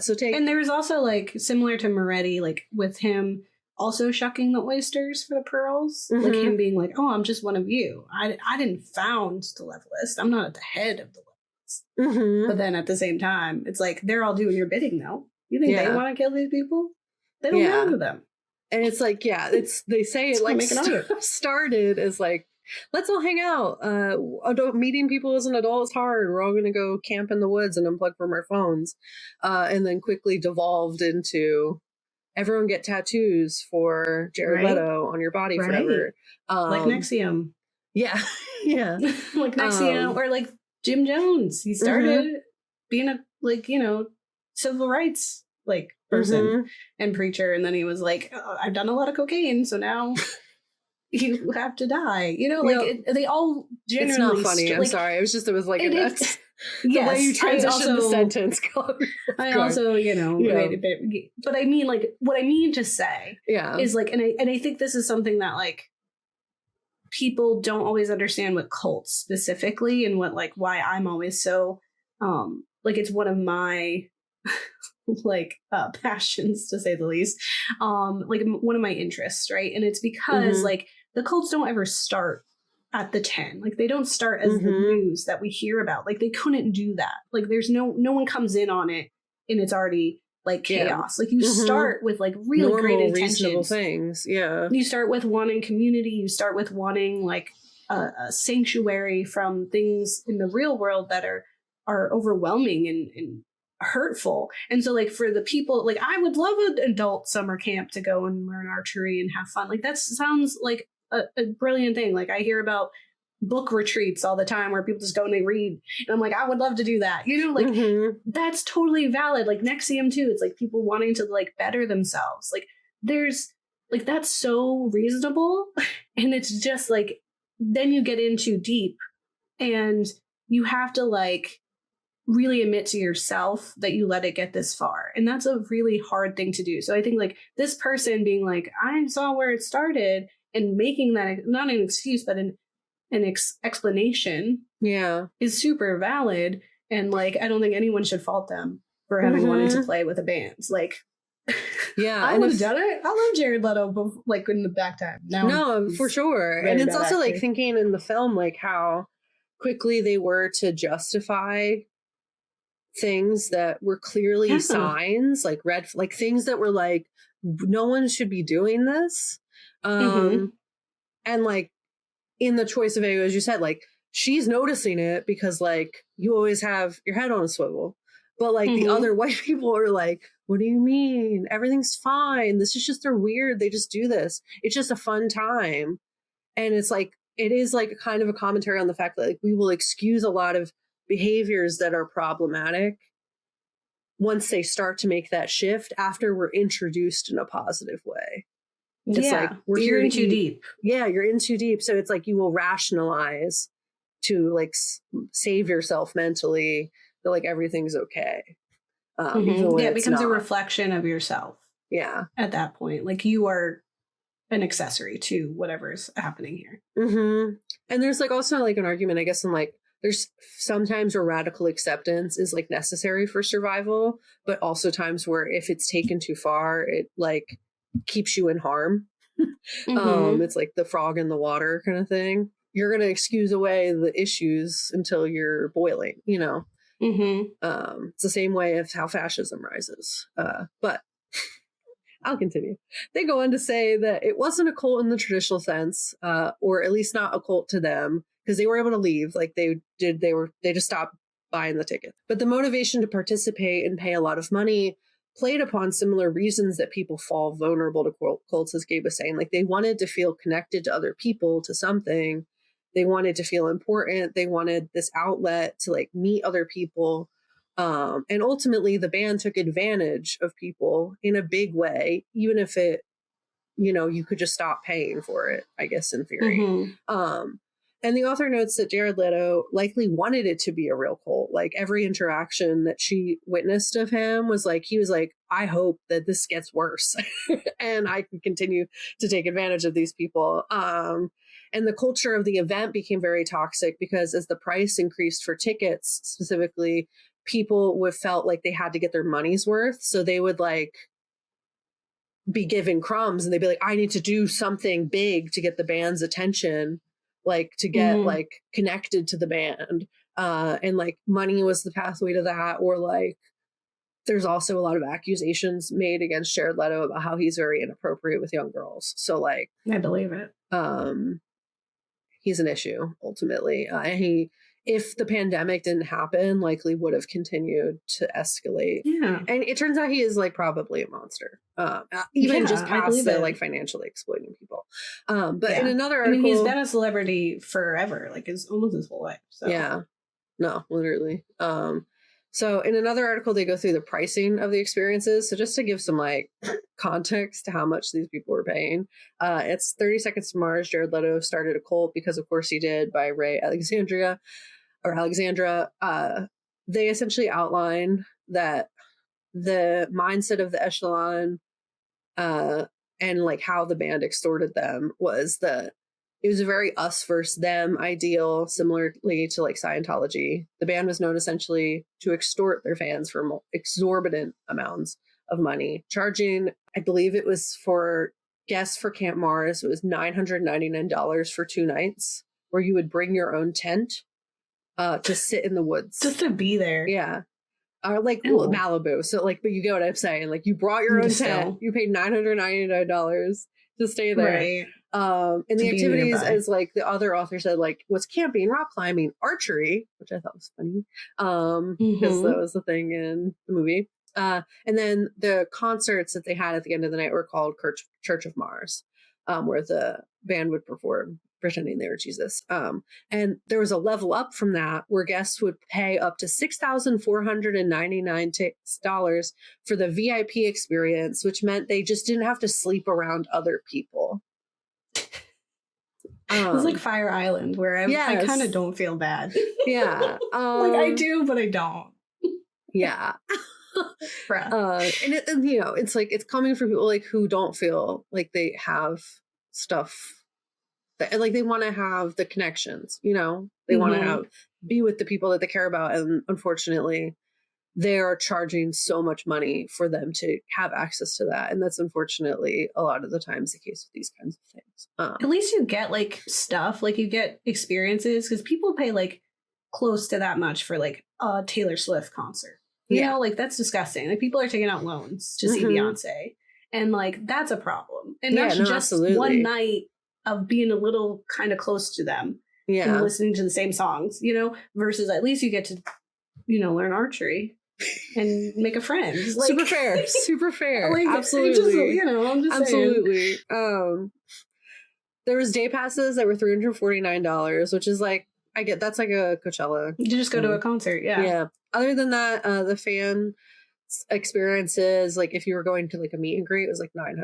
so take. And there was also like similar to Moretti, like with him also shucking the oysters for the pearls, like him being like, oh, I'm just one of you. I didn't found the levelist. I'm not at the head of the levelist. But then at the same time, it's like they're all doing your bidding though. You think they want to kill these people? They don't belong to them. And it's like, they say it like started as like, let's all hang out. Meeting people as an adult is hard. We're all going to go camp in the woods and unplug from our phones. And then quickly devolved into everyone get tattoos for Jared Leto on your body forever. Like NXIVM. Yeah. Yeah. Like NXIVM or like Jim Jones. He started being a, like, you know, civil rights like person and preacher, and then he was like, oh, I've done a lot of cocaine, so now you have to die, you know, like they all generally, it's not funny, I'm sorry, it was like the way you transition the sentence. I also, you know, but I mean, like, what I mean to say is like, and I think this is something that like people don't always understand with cults specifically, and what like why I'm always so like it's one of my like passions, to say the least, like one of my interests, right? And it's because like the cults don't ever start at the 10, like they don't start as the news that we hear about, like they couldn't do that, like there's no one comes in on it and it's already like chaos. Like you start with like really normal, great intentions, reasonable things. You start with wanting community, you start with wanting like a sanctuary from things in the real world that are overwhelming and hurtful. And so like for the people, like I would love an adult summer camp to go and learn archery and have fun. Like that sounds like a brilliant thing. Like I hear about book retreats all the time where people just go and they read, and I'm like, I would love to do that, you know, like that's totally valid. Like NXIVM too, it's like people wanting to like better themselves, like there's like that's so reasonable. And it's just like then you get in too deep and you have to like really admit to yourself that you let it get this far. And that's a really hard thing to do. So I think like this person being like, I saw where it started, and making that not an excuse, but an explanation is super valid. And like, I don't think anyone should fault them for having wanted to play with a band. Like, I would have done it. I love Jared Leto, like in the back time. No, for sure. And it's also like thinking in the film, like how quickly they were to justify things that were clearly signs, like like things that were like, no one should be doing this. And like in the choice of video, as you said, like she's noticing it because like you always have your head on a swivel, but like the other white people are like, what do you mean? Everything's fine. This is just, they're weird. They just do this. It's just a fun time. And it's like, it is like a kind of a commentary on the fact that like we will excuse a lot of behaviors that are problematic once they start to make that shift after we're introduced in a positive way. It's like you're in too deep. Yeah, you're in too deep. So it's like you will rationalize to like save yourself mentally that like everything's okay. It becomes a reflection of yourself. Yeah. At that point, like you are an accessory to whatever's happening here. Mm-hmm. And there's like also like an argument, I guess, in like there's sometimes where radical acceptance is like necessary for survival, but also times where if it's taken too far, it like keeps you in harm. It's like the frog in the water kind of thing. You're going to excuse away the issues until you're boiling, you know? It's the same way of how fascism rises. But I'll continue. They go on to say that it wasn't a cult in the traditional sense, or at least not a cult to them, because they were able to leave. Like they just stopped buying the ticket. But the motivation to participate and pay a lot of money played upon similar reasons that people fall vulnerable to cults, as Gabe was saying. Like they wanted to feel connected to other people, to something. They wanted to feel important. They wanted this outlet to like meet other people. And ultimately the band took advantage of people in a big way, even if it, you know, you could just stop paying for it, I guess, in theory. And the author notes that Jared Leto likely wanted it to be a real cult. Like every interaction that she witnessed of him was like, he was like, I hope that this gets worse and I can continue to take advantage of these people. And the culture of the event became very toxic because as the price increased for tickets, specifically, people would felt like they had to get their money's worth. So they would like be given crumbs and they'd be like, I need to do something big to get the band's attention, like to get like connected to the band. And like money was the pathway to that. Or like there's also a lot of accusations made against Jared Leto about how he's very inappropriate with young girls. So like I believe it. He's an issue ultimately. And if the pandemic didn't happen, likely would have continued to escalate. Yeah. And it turns out he is like probably a monster. Even just past the like financially exploiting people. But in another article, I mean, he's been a celebrity forever, like almost his whole life. So. Yeah. No, literally. So in another article, they go through the pricing of the experiences. So just to give some like context to how much these people were paying, it's 30 Seconds to Mars. Jared Leto started a cult because of course he did, by Ray Alexandra. They essentially outline that the mindset of the echelon and like how the band extorted them was that it was a very us versus them ideal, similarly to like Scientology. The band was known essentially to extort their fans for exorbitant amounts of money, charging, I believe it was for guests for Camp Mars, it was $999 for 2 nights, where you would bring your own tent to sit in the woods. Just to be there. Yeah. Like Malibu. So like, but you get what I'm saying. Like you brought your own tent, you paid $999 to stay there. Right. And the activities, as like the other author said, like was camping, rock climbing, archery, which I thought was funny. Because that was the thing in the movie. And then the concerts that they had at the end of the night were called Church of Mars, where the band would perform pretending they were Jesus. And there was a level up from that where guests would pay up to $6,499 for the VIP experience, which meant they just didn't have to sleep around other people. It was like Fire Island, where I kind of don't feel bad. Yeah. Like I do, but I don't. Yeah. And you know, it's like it's coming from people like who don't feel like they have stuff that, like they want to have the connections, you know, they want to be with the people that they care about, and unfortunately they are charging so much money for them to have access to that, and that's unfortunately a lot of the times the case with these kinds of things. At least you get like stuff, like you get experiences, because people pay like close to that much for like a Taylor Swift concert. You know, like that's disgusting. Like people are taking out loans to see Beyonce, and like that's a problem. And that's just absolutely. One night of being a little kind of close to them and listening to the same songs, you know, versus at least you get to, you know, learn archery and make a friend. Like, super fair. Like, absolutely. Just, you know, I'm just absolutely. Saying. There was day passes that were $349, which is like, I get that's like a Coachella. You just go to a concert. Yeah. Other than that, the fan experiences, like if you were going to like a meet and greet, it was like $900.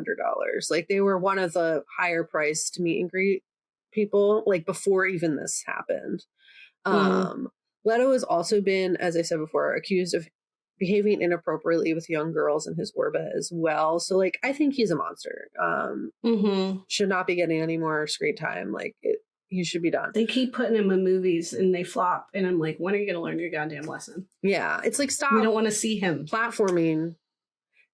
Like they were one of the higher priced meet and greet people, like before even this happened. Leto has also been, as I said before, accused of behaving inappropriately with young girls in his orbit as well. So like, I think he's a monster. Should not be getting any more screen time. Like he should be done. They keep putting him in movies and they flop. And I'm like, when are you going to learn your goddamn lesson? Yeah. It's like, stop. We don't want to see him. Platforming.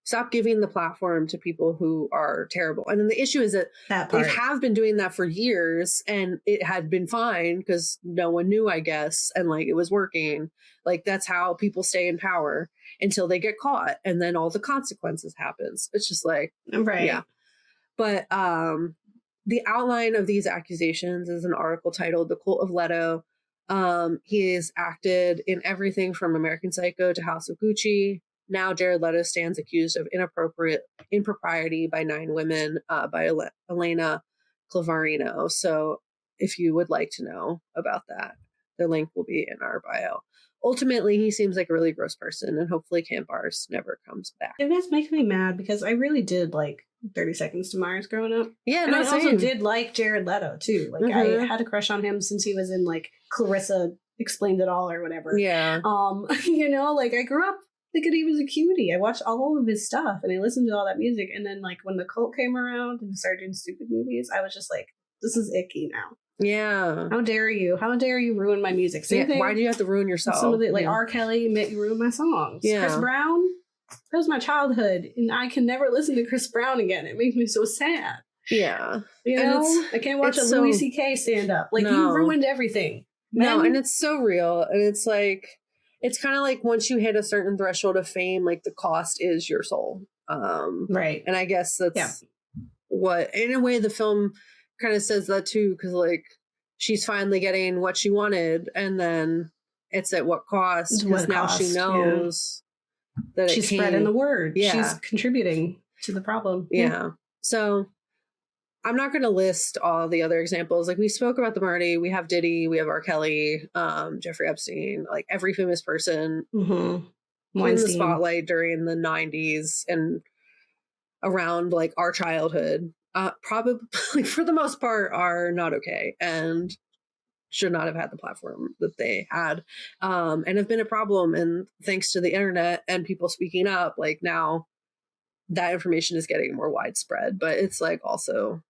Stop giving the platform to people who are terrible. And then the issue is that they have been doing that for years and it had been fine because no one knew, I guess. And like, it was working. Like, that's how people stay in power until they get caught. And then all the consequences happens. It's just like, right. Yeah. But the outline of these accusations is an article titled The Cult of Leto. He has acted in everything from American Psycho to House of Gucci. Now Jared Leto stands accused of impropriety by 9 women by Elena Clavarino. So if you would like to know about that, the link will be in our bio. Ultimately, he seems like a really gross person, and hopefully Camp Bars never comes back. It just makes me mad because I really did like 30 Seconds to Mars growing up. Yeah, and I also did like Jared Leto too. Like I had a crush on him since he was in like Clarissa Explained It All or whatever. Yeah. You know, like I grew up thinking he was a cutie. I watched all of his stuff and I listened to all that music. And then like when the cult came around and started doing stupid movies, I was just like, this is icky now. Yeah. How dare you? How dare you ruin my music? Same thing. Why do you have to ruin yourself? Some of the like R. Kelly, you ruined my songs. Yeah. Chris Brown, that was my childhood, and I can never listen to Chris Brown again. It makes me so sad. Yeah. You know, I can't watch a Louis C.K. stand up. Like you ruined everything. No, and it's so real. And it's like, it's kind of like once you hit a certain threshold of fame, like the cost is your soul. Right. And I guess that's what, in a way, the film kind of says that too, because like she's finally getting what she wanted, and then it's at what cost? Because now she knows that she's spreading the word. Yeah. She's contributing to the problem. Yeah. So I'm not going to list all the other examples. Like we spoke about them already. We have Diddy, we have R. Kelly, Jeffrey Epstein, like every famous person in the spotlight during the 90s and around like our childhood. Probably for the most part are not okay and should not have had the platform that they had, and have been a problem. And thanks to the internet and people speaking up, like now that information is getting more widespread, but it's like also,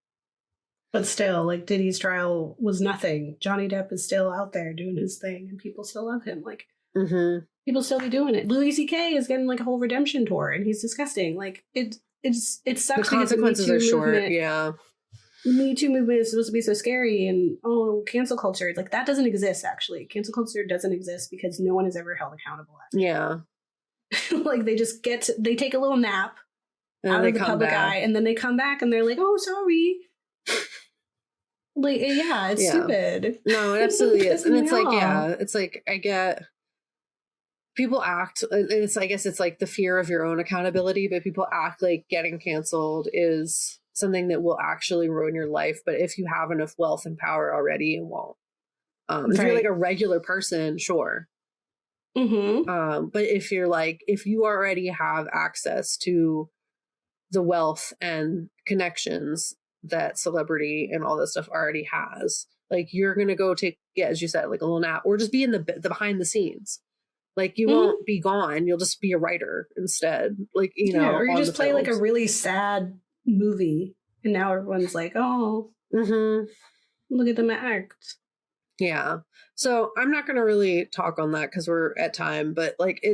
but still, like Diddy's trial was nothing. Johnny Depp is still out there doing his thing and people still love him. Like people still be doing it. Louis C.K. is getting like a whole redemption tour and he's disgusting. Like it sucks. The consequences are short. Yeah. Me Too movement is supposed to be so scary and cancel culture. Like that doesn't exist actually. Cancel culture doesn't exist because no one is ever held accountable. Yeah. Like they just they take a little nap out of the public eye and then they come back and they're like, oh, sorry. Like, yeah, it's stupid. No, it absolutely is. And it's like, it's like, I get people act, it's, I guess it's like the fear of your own accountability, but people act like getting canceled is something that will actually ruin your life. But if you have enough wealth and power already, it won't. If you're like a regular person, sure. But if you're like, if you already have access to the wealth and connections that celebrity and all this stuff already has, like you're going to go take, as you said, like a little nap or just be in the behind the scenes. Like you won't be gone. You'll just be a writer instead. Like, you know, or you just play like a really sad movie and now everyone's like, oh, look at them act. Yeah. So I'm not going to really talk on that because we're at time, but like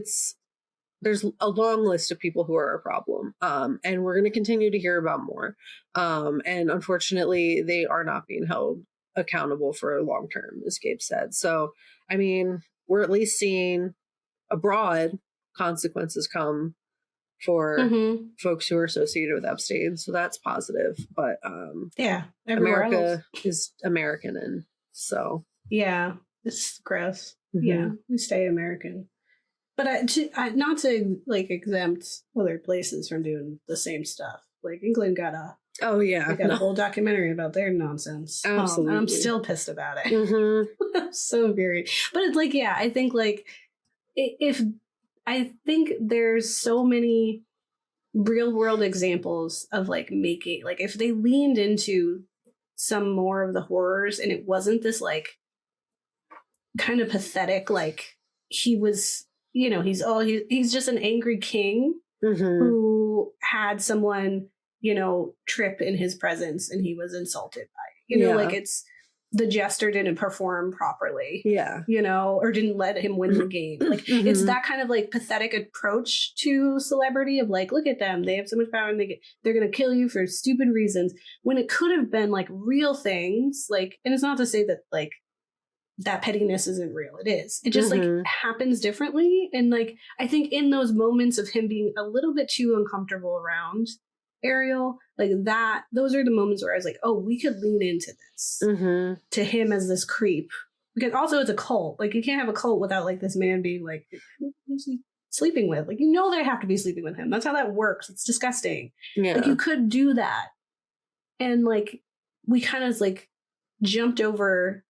there's a long list of people who are a problem. And we're going to continue to hear about more. And unfortunately, they are not being held accountable for long term, as Gabe said. So, I mean, we're at least seeing abroad consequences come for folks who are associated with Epstein. So that's positive. But America is American. And so. Yeah, it's gross. Yeah, we stay American. But not to like exempt other places from doing the same stuff. Like England got a a whole documentary about their nonsense. Absolutely, and I'm still pissed about it. I'm so very. But it's like, I think like I think there's so many real world examples of like making, like if they leaned into some more of the horrors and it wasn't this like kind of pathetic, like he was you know, he's just an angry king who had someone, you know, trip in his presence and he was insulted by it. You know, like it's the jester didn't perform properly. Yeah. You know, or didn't let him win the game. Like it's that kind of like pathetic approach to celebrity of like, look at them. They have so much power and they're going to kill you for stupid reasons when it could have been like real things. Like, and it's not to say that like that pettiness isn't real. It is. It just like happens differently. And like, I think in those moments of him being a little bit too uncomfortable around Ariel, like that, those are the moments where I was like, oh, we could lean into this to him as this creep. Because also it's a cult. Like you can't have a cult without like this man being like, who's he sleeping with? Like, you know, they have to be sleeping with him. That's how that works. It's disgusting. Yeah. Like you could do that. And like, we kind of like jumped over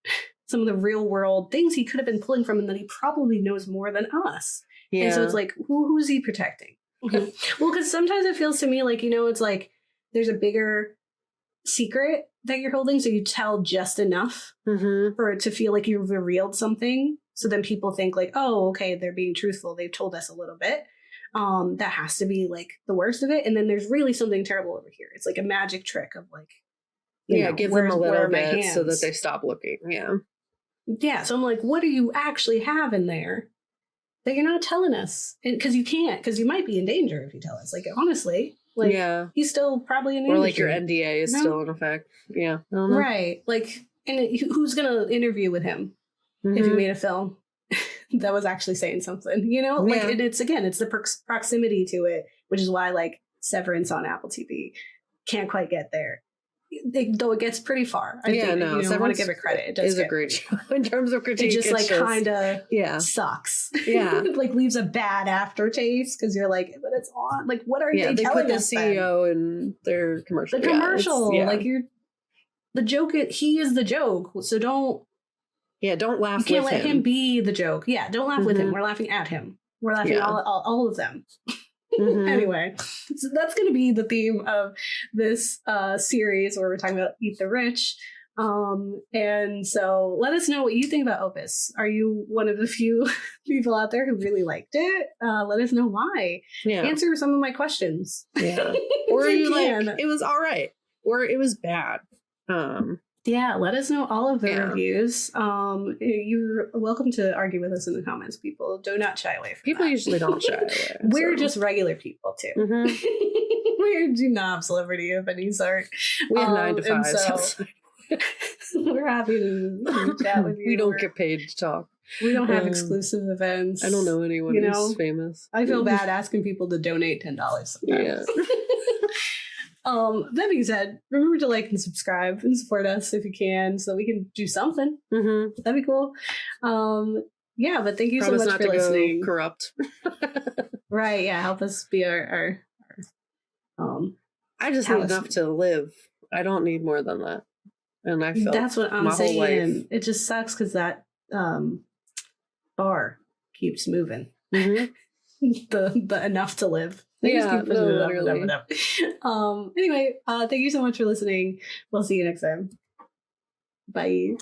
some of the real world things he could have been pulling from and that he probably knows more than us. Yeah. And so it's like, who's he protecting? Well, because sometimes it feels to me like, you know, it's like there's a bigger secret that you're holding. So you tell just enough for it to feel like you've revealed something. So then people think like, oh, okay, they're being truthful. They've told us a little bit. That has to be like the worst of it. And then there's really something terrible over here. It's like a magic trick of like, you know, give them a little bit so that they stop looking. Yeah. Yeah. So I'm like, what do you actually have in there that you're not telling us? And because you can't, because you might be in danger if you tell us. Like, honestly, like, he's still probably in danger. Or like your NDA is still in effect. Yeah. Right. Like, and who's going to interview with him if you made a film that was actually saying something, you know? Like, and it's, again, it's the proximity to it, which is why, like, Severance on Apple TV can't quite get there. Though it gets pretty far. I think, no, you know, I want to give it credit. It does a great show in terms of critique. It just like kind of sucks. Yeah, it like leaves a bad aftertaste because you're like, but it's on. Like, what are they telling us? They put the CEO in their commercial. The commercial, like you're the joke. He is the joke. So don't laugh. You can't let him be the joke. Yeah, don't laugh with him. We're laughing at him. We're laughing all of them. Anyway, so that's going to be the theme of this series where we're talking about Eat the Rich. And so let us know what you think about Opus. Are you one of the few people out there who really liked it? Let us know why. Answer some of my questions. Or you like, it was all right. Or it was bad. Let us know all of the reviews. You're welcome to argue with us in the comments, people. Do not shy away from People that. Usually don't shy away. We're just regular people, too. We do not have celebrity of any sort. We have 9 to 5. So we're happy to chat with you. We don't get paid to talk. We don't have exclusive events. I don't know anyone who's famous. I feel bad asking people to donate $10 sometimes. Yeah. That being said, remember to like and subscribe and support us if you can, so we can do something. That'd be cool. But thank you so much for listening. Corrupt. Right? Yeah, help us be our I just need enough to live. I don't need more than that. And I feel that's what I'm saying. It just sucks because that bar keeps moving. The enough to live. Literally. Anyway, thank you so much for listening. We'll see you next time. Bye.